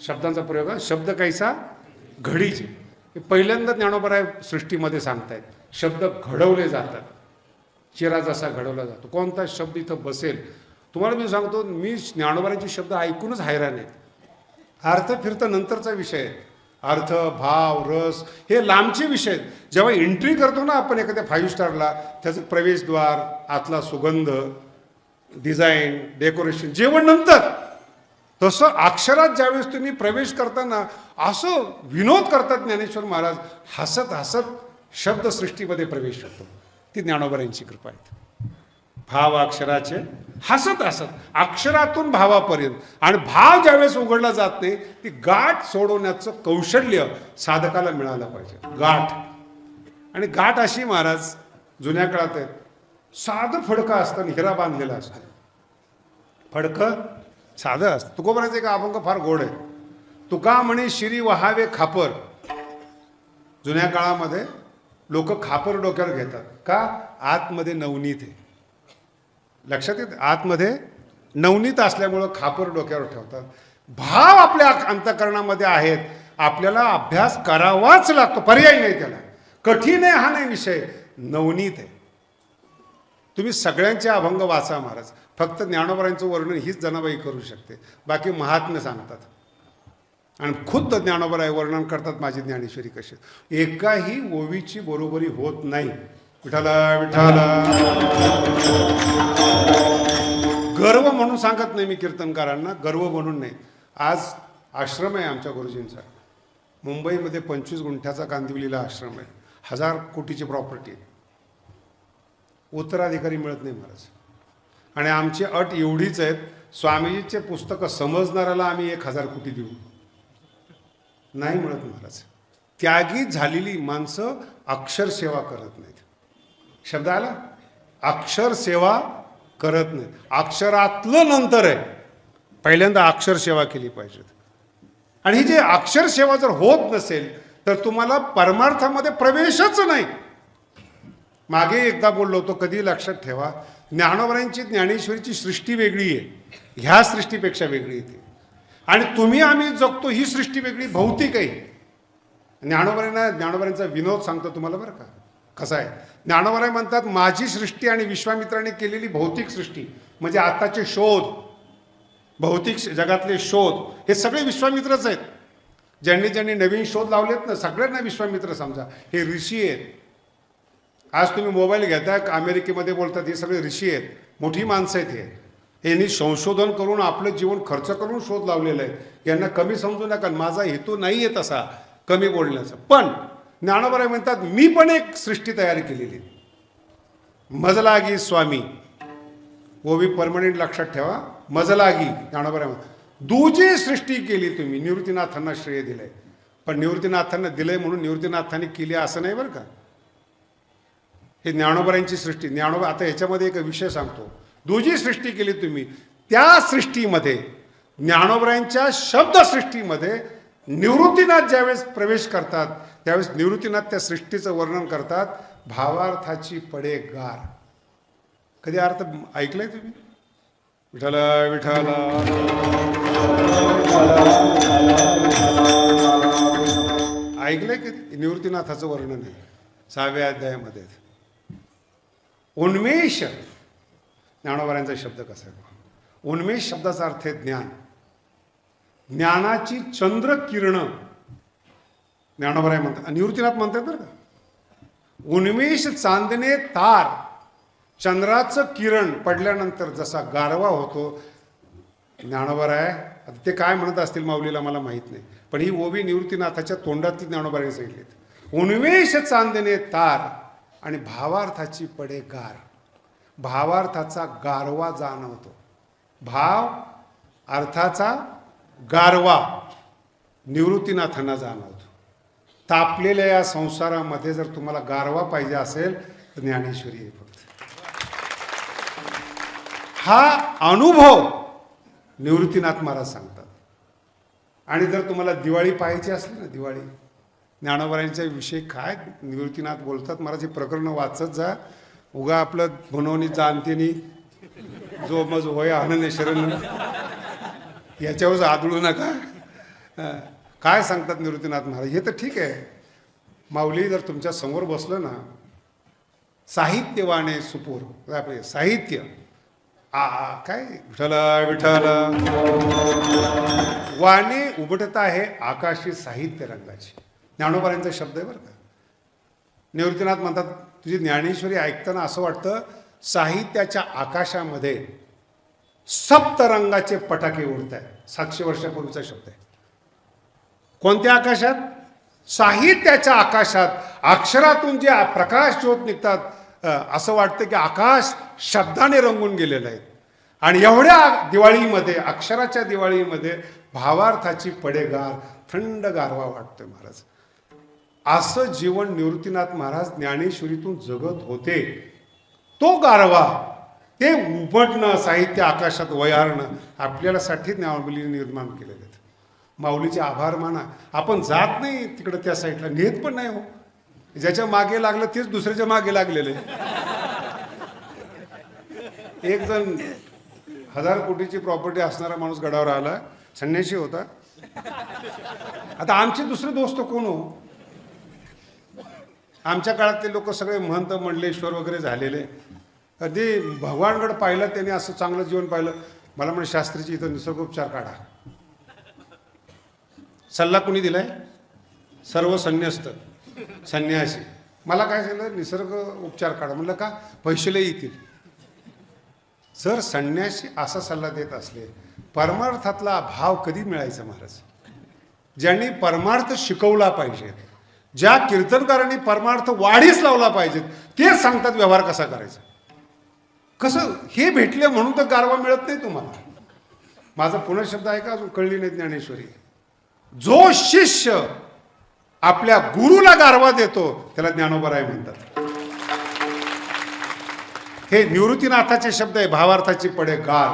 शब्दांचा प्रयोग आहे. शब्द कैसा घडीजे, हे पहिल्यांदा ज्ञानोबराय सृष्टीमध्ये सांगतायत. शब्द घडवले जातात, चिरा जसा घडवला जातो. कोणता शब्द इथं बसेल. तुम्हाला मी सांगतो, मी ज्ञानोबरांचे शब्द ऐकूनच हैराण आहे. अर्थ फिरता नंतरचा विषय आहे. अर्थ, भाव, रस हे लांबचे विषय आहेत. जेव्हा एंट्री करतो ना आपण एखाद्या 5 स्टारला, त्याचं प्रवेशद्वार, आतला सुगंध, डिझाईन, डेकोरेशन, जेवण नंतर. तसं अक्षरात ज्यावेळेस तुम्ही प्रवेश करताना असं विनोद करतात ज्ञानेश्वर महाराज, हसत हसत शब्दसृष्टीमध्ये प्रवेश होतो. ती ज्ञानोबरांची कृपा आहे. भाव अक्षराचे हसत हसत अक्षरातून भावापर्यंत. आणि भाव ज्यावेळेस उघडला जात नाही, ती गाठ सोडवण्याचं कौशल्य साधकाला मिळालं पाहिजे. गाठ. आणि गाठ अशी महाराज जुन्या काळात आहे, साधं फडकं असतं, हिरा बांधलेला असतो. फडकं साधं असतं. तुकोबराचं एक अभंग फार गोड आहे. तुका म्हणे शिरी वहावे खापर. जुन्या काळामध्ये लोक खापर डोक्यावर घेतात का? आतमध्ये नवनीत आहे. लक्षात येते? आतमध्ये नवनीत असल्यामुळं खापर डोक्यावर ठेवतात. भाव आपल्या अंतःकरणामध्ये आहेत, आपल्याला अभ्यास करावाच लागतो, पर्याय नाही त्याला. कठीण आहे हा नाही विषय, नवनीत आहे. तुम्ही सगळ्यांचे अभंग वाचा महाराज. फक्त ज्ञानोबरांचं वर्णन हीच जनाबाई करू शकते, बाकी महात्म्य सांगतात. आणि खुद्द ज्ञानोबराय वर्णन करतात माझी ज्ञानेश्वरी कशी. एकाही ओवीची बरोबरी होत नाही. विठाला विठाला. गर्व म्हणून सांगत नाही मी कीर्तनकारांना, गर्व म्हणून नाही. आज आश्रम आहे आमच्या गुरुजींचा मुंबईमध्ये, 25 गुंठ्याचा कांदिवलीला आश्रम आहे. 1000 कोटीची प्रॉपर्टी आहे. उत्तराधिकारी मिळत नाही महाराज. आणि आमची अट एवढीच आहेत, स्वामीजीचे पुस्तकं समजणाऱ्याला आम्ही 1000 कोटी देऊ. नाही मिळत महाराज. त्यागी झालेली माणसं अक्षर सेवा करत नाहीत. शब्द आला? अक्षर सेवा करत नाहीत. अक्षरातलं नंतर आहे, पहिल्यांदा अक्षर सेवा केली पाहिजे. आणि ही जे अक्षर सेवा जर होत नसेल तर तुम्हाला परमार्थामध्ये प्रवेशच नाही. मागे एकदा बोललो होतो, कधी लक्षात ठेवा, ज्ञानोबरांची ज्ञानेश्वरीची सृष्टी वेगळी आहे, ह्या सृष्टीपेक्षा वेगळी येते. आणि तुम्ही आम्ही जगतो ही सृष्टी वेगळी, भौतिक आहे. ज्ञानोबरांचा विनोद सांगतो तुम्हाला बरं का, कसा आहे. ज्ञानोबराय म्हणतात, माझी सृष्टी आणि विश्वामित्राने केलेली भौतिक सृष्टी म्हणजे आताचे शोध, भौतिक जगातले शोध हे सगळे विश्वामित्रच आहेत. ज्यांनी ज्यांनी नवीन शोध लावलेत ना, सगळ्यांना विश्वामित्र समजा. हे ऋषी आहेत. आज तुम्ही मोबाईल घेता, अमेरिकेमध्ये बोलतात, हे सगळे ऋषी आहेत, मोठी माणसं आहेत. यांनी संशोधन करून आपलं जीवन खर्च करून शोध लावलेलं आहे. यांना कमी समजू नका. माझा हेतू नाही आहे तसा कमी बोलण्याचा. पण ज्ञानोबराय म्हणतात, मी पण एक सृष्टी तयार केलेली. मजलागी स्वामी, ओवी परमनंट लक्षात ठेवा. मजलागी ज्ञानोबराय म्हणतात, दुजी सृष्टी केली तुम्ही. निवृत्तीनाथांना श्रेय दिलंय, पण निवृत्तीनाथांना दिलंय म्हणून निवृत्तीनाथांनी केली असं नाही बरं का. हे ज्ञानोबरांची सृष्टी. ज्ञानोबा आता ह्याच्यामध्ये एक विषय सांगतो. दुजी सृष्टी केली तुम्ही, त्या सृष्टीमध्ये ज्ञानोबरांच्या शब्दसृष्टीमध्ये निवृत्तीनाथ ज्यावेळेस प्रवेश करतात त्यावेळेस निवृत्तीनाथ त्या सृष्टीचं वर्णन करतात. भावार्थाची पडे गार. कधी अर्थ ऐकलंय तुम्ही? विठाला विठाला. ऐकलंय कधी? निवृत्तीनाथाचं वर्णन आहे 6व्या अध्यायामध्ये. उन्मेष, ज्ञानोबरांचा शब्द कसा आहे? उन्मेष शब्दाचा अर्थ आहे ज्ञान. ज्ञानाची चंद्र किरण ज्ञानोबराय म्हणतात, निवृत्तीनाथ म्हणतात बरं का. उन्मेष चांदणे तार. चंद्राचं किरण पडल्यानंतर जसा गारवा होतो, ज्ञानोबराय आता ते काय म्हणत असतील माऊलीला मला माहीत नाही, पण ही ओवी निवृत्तीनाथाच्या तोंडातली ज्ञानोबराने सांगितली. उन्मेष चांदणे तार आणि भावार्थाची पडे गार. भावार्थाचा गारवा जाणवतो. भाव अर्थाचा गारवा निवृत्तीनाथांना जाणवतो. तापलेल्या या संसारामध्ये जर तुम्हाला गारवा पाहिजे असेल तर ज्ञानेश्वरी आहे फक्त. हा अनुभव निवृत्तीनाथ महाराज सांगतात. आणि जर तुम्हाला दिवाळी पाहायची असली ना, दिवाळी, ज्ञानोबरांच्या विषयी काय निवृत्तीनाथ बोलतात महाराज, हे प्रकरण वाचत जा. उगा आपलं बनवणी जाणतेनी जो मज होय आनंद शरण याच्यावर आदळू नका. काय सांगतात निवृत्तीनाथ महाराज हे तर ठीक आहे. माऊली जर तुमच्या समोर बसलं ना, साहित्यवाणे सुपूर, साहित्य काय विठ्ठल विठ्ठल. वाणी उमटत आहे आकाशी साहित्य रंगाची. ज्ञानोबांचा शब्द आहे बरं का. निवृत्तीनाथ म्हणतात तुझी ज्ञानेश्वरी ऐकताना असं वाटतं साहित्याच्या आकाशामध्ये सप्तरंगाचे पटाके उडत आहेत. 700 वर्षापूर्वीचा शब्द आहे. कोणत्या आकाशात? साहित्याच्या आकाशात. अक्षरातून जे प्रकाश ज्योत निघतात, असं वाटतं की आकाश शब्दाने रंगून गेलेलं आहे. आणि एवढ्या दिवाळीमध्ये, अक्षराच्या दिवाळीमध्ये भावार्थाची पडेगार, थंड गारवा वाटतोय महाराज. असं जीवन निवृत्तीनाथ महाराज ज्ञानेश्वरीतून जगत होते. तो गारवा, ते उमटणं, साहित्य आकाशात वयारणं आपल्यासाठी ज्ञानोबांनी निर्माण केलेलं आहे. माऊलीचे आभार माना. आपण जात नाही तिकडं त्या साईडला, नेत पण नाही हो. ज्याच्या मागे लागलं तेच दुसऱ्याच्या मागे लागलेले. एक जण 1000 कोटीची प्रॉपर्टी असणारा माणूस गडावर आला, संन्यासी होता. आता आमचे दुसरे दोस्त कोण हो? आमच्या काळातले लोक सगळे महंत, मंडलेश्वर वगैरे झालेले. कधी भगवानगड पाहिलं त्याने, असं चांगलं जीवन पाहिलं. मला म्हणे शास्त्रीची इथं निसर्गोपचार काढा. सल्ला कुणी दिलाय? सर्व संन्यस्त संन्यासी. मला काय झालं, निसर्ग उपचार काढा. म्हणलं का? पैसे लय येतील. जर संन्यासी असा सल्ला देत असले, परमार्थातला भाव कधी मिळायचा महाराज? ज्यांनी परमार्थ शिकवला पाहिजे, ज्या कीर्तनकारांनी परमार्थ वाढीस लावला पाहिजे, ते सांगतात व्यवहार कसा करायचा. कसं हे भेटले म्हणून तर गारवा मिळत नाही तुम्हाला. माझा पुन्हा शब्द आहे का, अजून कळली नाही ज्ञानेश्वरी. जो शिष्य आपल्या गुरुला गारवा देतो त्याला ज्ञानोबराय म्हणतात. हे निवृत्तीनाथाचे शब्द आहे. भावार्थाची पडे गार.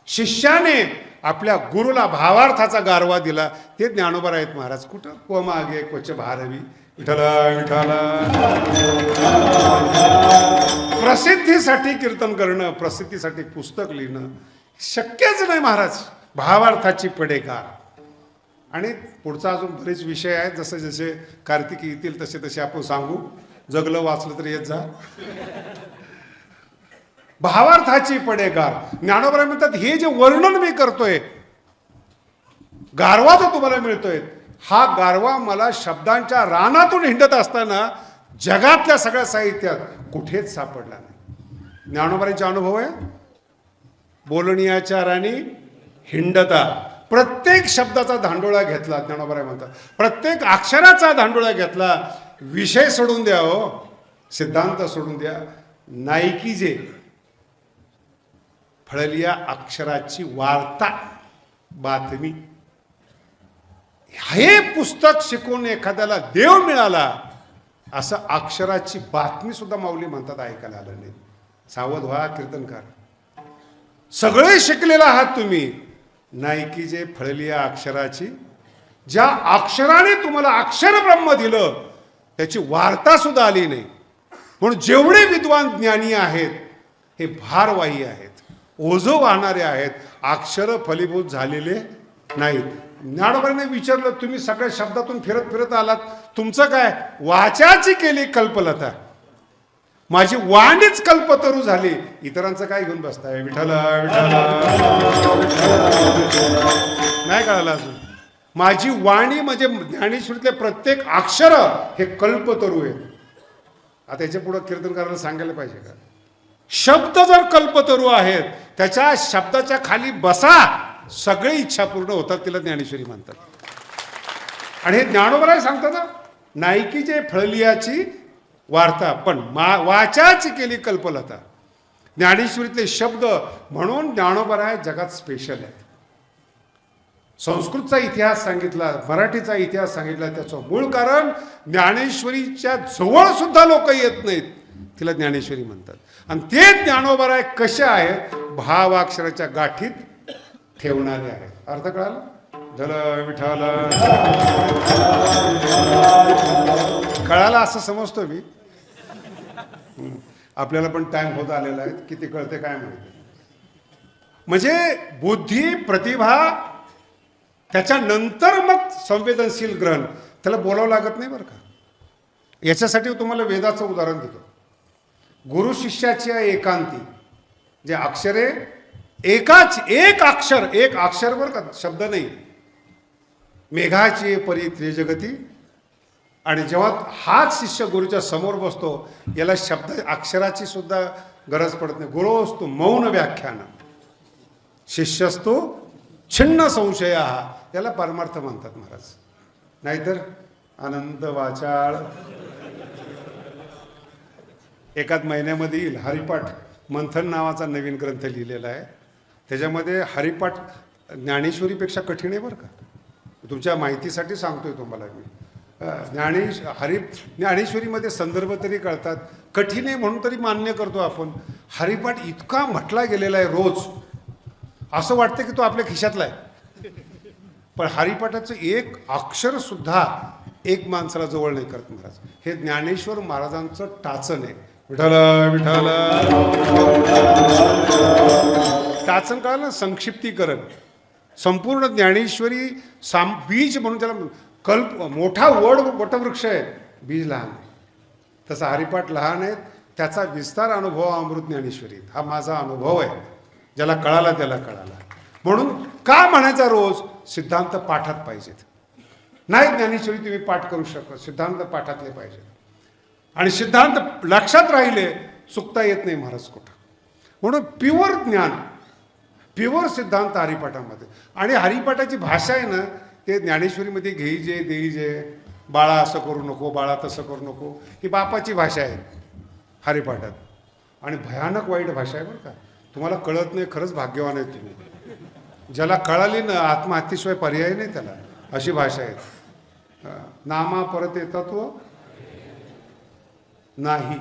शिष्याने आपल्या गुरुला भावार्थाचा गारवा दिला, ते ज्ञानोबा आहेत महाराज. कुठं? को मागे कोच भारवी विठ्ठल विठ्ठल. प्रसिद्धीसाठी कीर्तन करणं, प्रसिद्धीसाठी पुस्तक लिहिणं शक्यच नाही महाराज. भावार्थाची पडे गार. आणि पुढचा अजून बरेच विषय आहेत. जसे जसे कार्तिकी येतील तसे तसे आपण सांगू. जगलं वाचलं तर येत जा. भावार्थाची पडेगार. ज्ञानोबा म्हणतात हे जे वर्णन मी करतोय, गारवा जो तुम्हाला मिळतोय, हा गारवा मला शब्दांच्या रानातून हिंडत असताना जगातल्या सगळ्या साहित्यात कुठेच सापडला नाही. ज्ञानोबांचा अनुभव आहे. बोलणियाच्या राणी हिंडता. प्रत्येक शब्दाचा धांडोळा घेतला. ज्ञानोबा म्हणतात प्रत्येक अक्षराचा धांडोळा घेतला. विषय सोडून द्या हो, सिद्धांत सोडून द्या. नायकी जे फळलिया अक्षराची वार्ता, बातमी. हे पुस्तक शिकून एखाद्याला देव मिळाला, असं अक्षराची बातमी सुद्धा माऊली म्हणतात ऐकायला आलं नाही. सावध व्हा कीर्तनकार. सगळे शिकलेला आहात तुम्ही. नायकीचे फळलिया अक्षराची, ज्या अक्षराने तुम्हाला अक्षर ब्रह्म दिलं त्याची वार्ता सुद्धा आली नाही. म्हणून जेवढे विद्वान ज्ञानी आहेत हे भारवाही आहेत, ओझं वाहणारे आहेत, अक्षर फलीभूत झालेले नाहीत. ज्ञानोबांनी विचारलं, तुम्ही सगळ्या शब्दातून फिरत फिरत आलात, तुमचं काय? वाचाची केली कल्पलता, माझी वाणीच कल्पतरू झाली, इतरांचं काय घेऊन बसताय? विठ्ठल विठ्ठल. नाही कळालं अजून? माझी वाणी म्हणजे ज्ञानेश्वरीतले प्रत्येक अक्षर हे कल्पतरू आहे. आता याच्या पुढे कीर्तनकाराला सांगायला पाहिजे का? शब्द जर कल्पतरू आहेत, त्याच्या शब्दाच्या खाली बसा, सगळी इच्छा पूर्ण होतात. तिला ज्ञानेश्वरी म्हणतात. आणि हे ज्ञानोबराय सांगतात, नायकीचे फळलियाची वार्ता, पण वाचाची केली कल्पलता. ज्ञानेश्वरीतले शब्द म्हणून ज्ञानोबराय जगात स्पेशल आहे. संस्कृतचा इतिहास सांगितला, मराठीचा इतिहास सांगितला. त्याचं मूळ कारण ज्ञानेश्वरीच्या जवळ सुद्धा लोक येत नाहीत, तिला ज्ञानेश्वरी म्हणतात. आणि ते ज्ञानोबराय कशा आहेत? भावाक्षराच्या गाठीत ठेवणारे आहेत. अर्थ कळाला? झल विठ्ठल. कळाला असं समजतो मी. आपल्याला पण टाइम होत आलेला आहे. किती कळते काय माहिती. म्हणजे बुद्धी, प्रतिभा, त्याच्यानंतर मग संवेदनशील ग्रहण. त्याला बोलावं लागत नाही बरं का. याच्यासाठी तुम्हाला वेदाचं उदाहरण देतो. गुरु शिष्याची एकांती, जे अक्षरे एक अक्षर बर का, शब्द नाही. मेघाची परी त्रिजगती. आणि जेव्हा हाच शिष्य गुरुच्या समोर बसतो, याला शब्द अक्षराची सुद्धा गरज पडत नाही. गुरुस्तु मौन व्याख्यान, शिष्यस्तु छिन्न संशय, याला परमार्थ म्हणतात महाराज. नाहीतर आनंद वाचाळ. एकाच महिन्यामध्ये येईल. हरिपाठ मंथन नावाचा नवीन ग्रंथ लिहिलेला आहे. त्याच्यामध्ये हरिपाठ ज्ञानेश्वरीपेक्षा कठीण आहे बरं का. तुमच्या माहितीसाठी सांगतोय तुम्हाला मी. ज्ञानेश्वरीमध्ये संदर्भ तरी कळतात, कठीण आहे म्हणून तरी मान्य करतो आपण. हरिपाठ इतका म्हटला गेलेला आहे रोज, असं वाटतं की तो आपल्या खिशातला आहे. पण हरिपाठाचं एक अक्षर सुद्धा एक माणसाला जवळ नाही करत महाराज. हे ज्ञानेश्वर महाराजांचं टाचन आहे. विठ्ठल विठ्ठल. टाचन कळलं ना, संक्षिप्तीकरण. संपूर्ण ज्ञानेश्वरी बीज म्हणून त्याला मोठा वटवृक्ष आहे, बीज लहान आहे. तसा हरिपाठ लहान आहे, त्याचा विस्तार अनुभव अमृत ज्ञानेश्वरी. हा माझा अनुभव आहे. ज्याला कळाला त्याला कळाला. म्हणून का म्हणायचा रोज, सिद्धांत पाठात पाहिजेत. नाही ज्ञानेश्वरी तुम्ही पाठ करू शकत, सिद्धांत पाठातले पाहिजेत. आणि सिद्धांत लक्षात राहिले, चुकता येत नाही महाराज कुठं. म्हणून प्युअर ज्ञान, प्युअर सिद्धांत हरिपाठामध्ये. आणि हरिपाठाची भाषा आहे ना, ते ज्ञानेश्वरीमध्ये घेईजे देईजे, बाळा असं करू नको, बाळा तसं करू नको, ही बापाची भाषा आहे हरिपाठात. आणि भयानक वाईट भाषा आहे बरं का. तुम्हाला कळत नाही, खरंच भाग्यवान आहे तुम्ही. ज्याला कळाली ना, आत्महत्येशिवाय पर्याय नाही त्याला, अशी भाषा आहे. नामा परत तत्व नाही,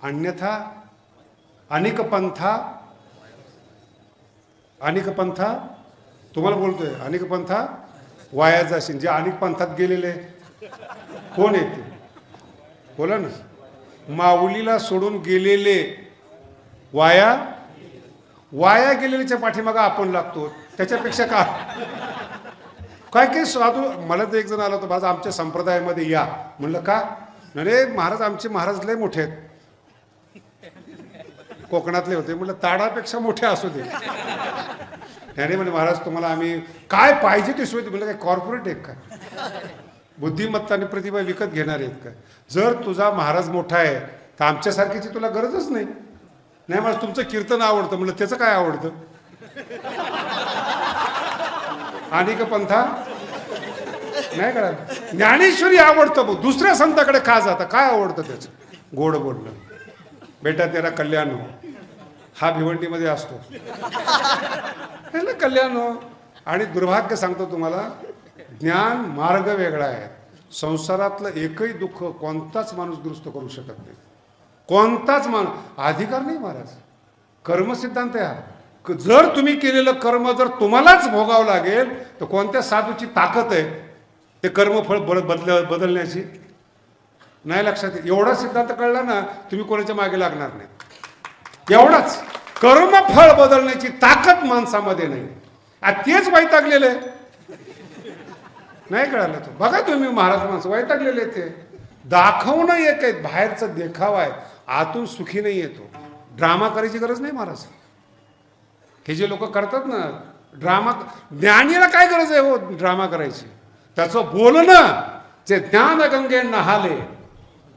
अन्यथा अनेक पंथा तुम्हाला बोलतोय, अनेक पंथा वाया जाशील. जे अनेक पंथात गेलेले कोण आहेत ते बोला ना. माऊलीला सोडून गेलेले वाया गेलेल्याच्या पाठीमागा आपण लागतो. त्याच्यापेक्षा काय साधू. मला तर एक जण आला होता, माझा आमच्या संप्रदायामध्ये या. म्हणलं का. अरे महाराज, आमचे महाराज लय मोठे आहेत. कोकणातले होते. म्हणलं ताडापेक्षा मोठे असू दे. त्याने म्हणे महाराज तुम्हाला आम्ही काय पाहिजे ते सोय. म्हणलं काय कॉर्पोरेट आहेत का, बुद्धिमत्ता आणि प्रतिभा विकत घेणार आहेत का. जर तुझा महाराज मोठा आहे तर आमच्यासारखीची तुला गरजच नाही. नाही मला तुमचं कीर्तन आवडतं. म्हणलं त्याचं काय आवडतं. अनेक पंथा नाही कळालं. ज्ञानेश्वरी आवडतं. मग दुसऱ्या संताकडे का जाता. काय आवडतं त्याचं. गोड बोलणं. बेटा तेरा कल्याण हो, हा भिवंडीमध्ये असतो. कल्याण हो. आणि दुर्भाग्य सांगतो तुम्हाला, ज्ञान मार्ग वेगळा आहे. संसारातलं एकही दुःख कोणताच माणूस दुरुस्त करू शकत नाही. कोणताच माणूस अधिकार नाही महाराज. कर्मसिद्धांत आहे हा. जर तुम्ही केलेलं कर्म जर तुम्हालाच भोगावं लागेल तर कोणत्या साधूची ताकद आहे ते कर्मफळ बदलण्याची. नाही लक्षात येत. एवढा सिद्धांत कळला ना, तुम्ही कोणाच्या मागे लागणार नाही. एवढाच. कर्मफळ बदलण्याची ताकद माणसामध्ये नाही. तेच वैतागलेलं आहे. नाही कळालं तो. बघा तुम्ही महाराज माणसं वैतागलेले ते. दाखवणं एक आहे, बाहेरचं देखावा आहे, आतून सुखी नाही येतो. ड्रामा करायची गरज नाही महाराज. हे जे लोक करतात ना ड्रामा, ज्ञानीला काय गरज आहे हो ड्रामा करायची. त्याचं बोलणं जे ज्ञान गंगे नहाले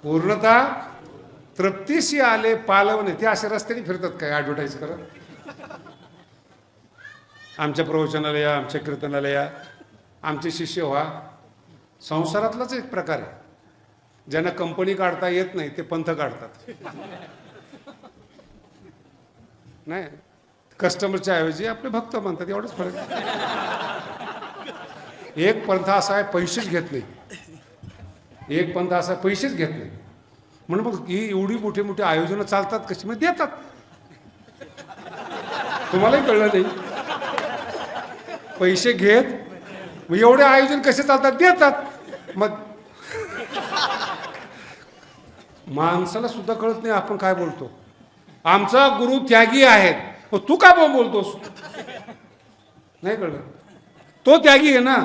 पूर्णता तृप्तीशी आले पालवणे. ते असे रस्त्याने फिरतात काय ॲडव्हर्टाईज करत. आमच्या प्रवचनाला या, आमच्या कीर्तनाला या, आमचे शिष्य व्हा. संसारातलाच एक प्रकार आहे. ज्यांना कंपनी काढता येत नाही ते पंथ काढतात. नाही कस्टमरच्या ऐवजी आपले भक्त म्हणतात. एवढंच फरक. एक पंथ असा आहे पैसेच घेत नाही. एक पंथ असा पैसेच घेत नाही. म्हणून मग ही एवढी मोठी मोठी आयोजनं चालतात कशी. मग देतात. तुम्हालाही कळलं नाही. पैसे घेत मग एवढे आयोजन कसे चालतात. देतात. मग माणसाला सुद्धा कळत नाही आपण काय बोलतो. आमचा गुरु त्यागी आहेत. तू का बोलतोस. नाही कळलं. तो त्यागी आहे ना,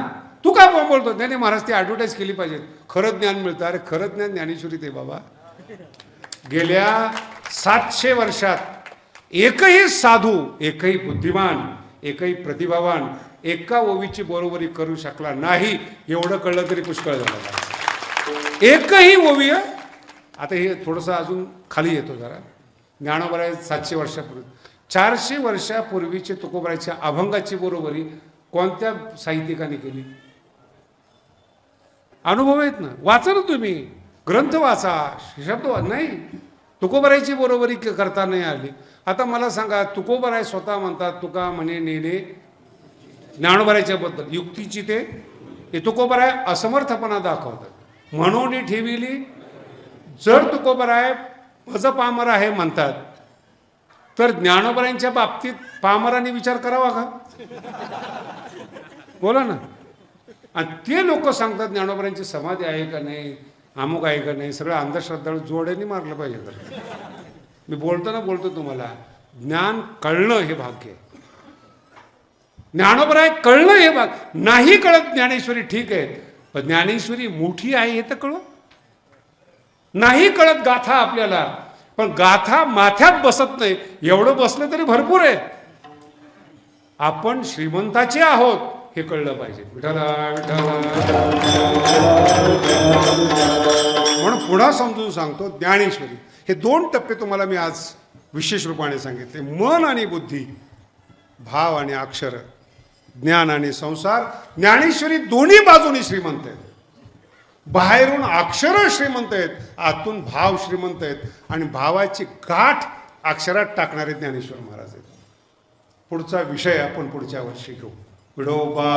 तू का बोलतो. नाही महाराज ती ॲडव्हर्टाईज केली पाहिजे. खरं ज्ञान मिळतं. अरे खरं ज्ञान ज्ञानेश्वरीत आहे बाबा. गेल्या 700 वर्षात एकही साधू, एकही बुद्धिमान, एकही प्रतिभावान एका ओवीची बरोबरी करू शकला नाही, एवढं कळलं तरी पुष्कळ झालं. एकही ओवी. आता हे थोडंसं अजून खाली येतो जरा. ज्ञानोबराय 700 वर्षापूर्वी, 400 वर्षापूर्वीचे तुकोबरायच्या अभंगाची बरोबरी कोणत्या साहित्यिकाने केली? अनुभव आहेत ना, वाचा ना तुम्ही, ग्रंथ वाचा, शब्द नाही. तुकोबरायची बरोबरी करता नाही आली. आता मला सांगा, तुकोबराय स्वतः म्हणतात, तुका म्हणे नेणे ज्ञानोबरायच्या बद्दल युक्तीची ते तुकोबराय असमर्थपणा दाखवतात. म्हणून ठेविली. जर तुकोबराय भज पामर आहे म्हणतात, तर ज्ञानोबरायांच्या बाबतीत पामरांनी विचार करावा का? बोला ना. आणि ते लोक सांगतात ज्ञानोबरायांची समाधी आहे का नाही, अमुक आहे का नाही, सगळं अंधश्रद्धाळू जोड्याने मारलं पाहिजे. तर मी बोलतो तुम्हाला, ज्ञान कळणं हे भाग्य आहे. ज्ञानोबराय कळणं हे भाग नाही. कळत ज्ञानेश्वरी ठीक आहे, पण ज्ञानेश्वरी मोठी आहे हे तर कळव. नाही कळत गाथा आपल्याला, पण गाथा माथ्यात बसत नाही. एवढं बसलं तरी भरपूर आहे. आपण श्रीमंताचे आहोत हे कळलं पाहिजे. विठ्ठला विठ्ठला. म्हणून पुन्हा समजून सांगतो, ज्ञानेश्वरी हे 2 टप्पे तुम्हाला मी आज विशेष रूपाने सांगितले. मन आणि बुद्धी, भाव आणि अक्षर, ज्ञान आणि संसार. ज्ञानेश्वरी दोन्ही बाजूनी श्रीमंत आहेत. बाहेरून अक्षर श्रीमंत आहेत, आतून भाव श्रीमंत आहेत. आणि भावाची गाठ अक्षरात टाकणारे ज्ञानेश्वर महाराज आहेत. पुढचा विषय आपण पुढच्या वर्षी घेऊ. विडोबा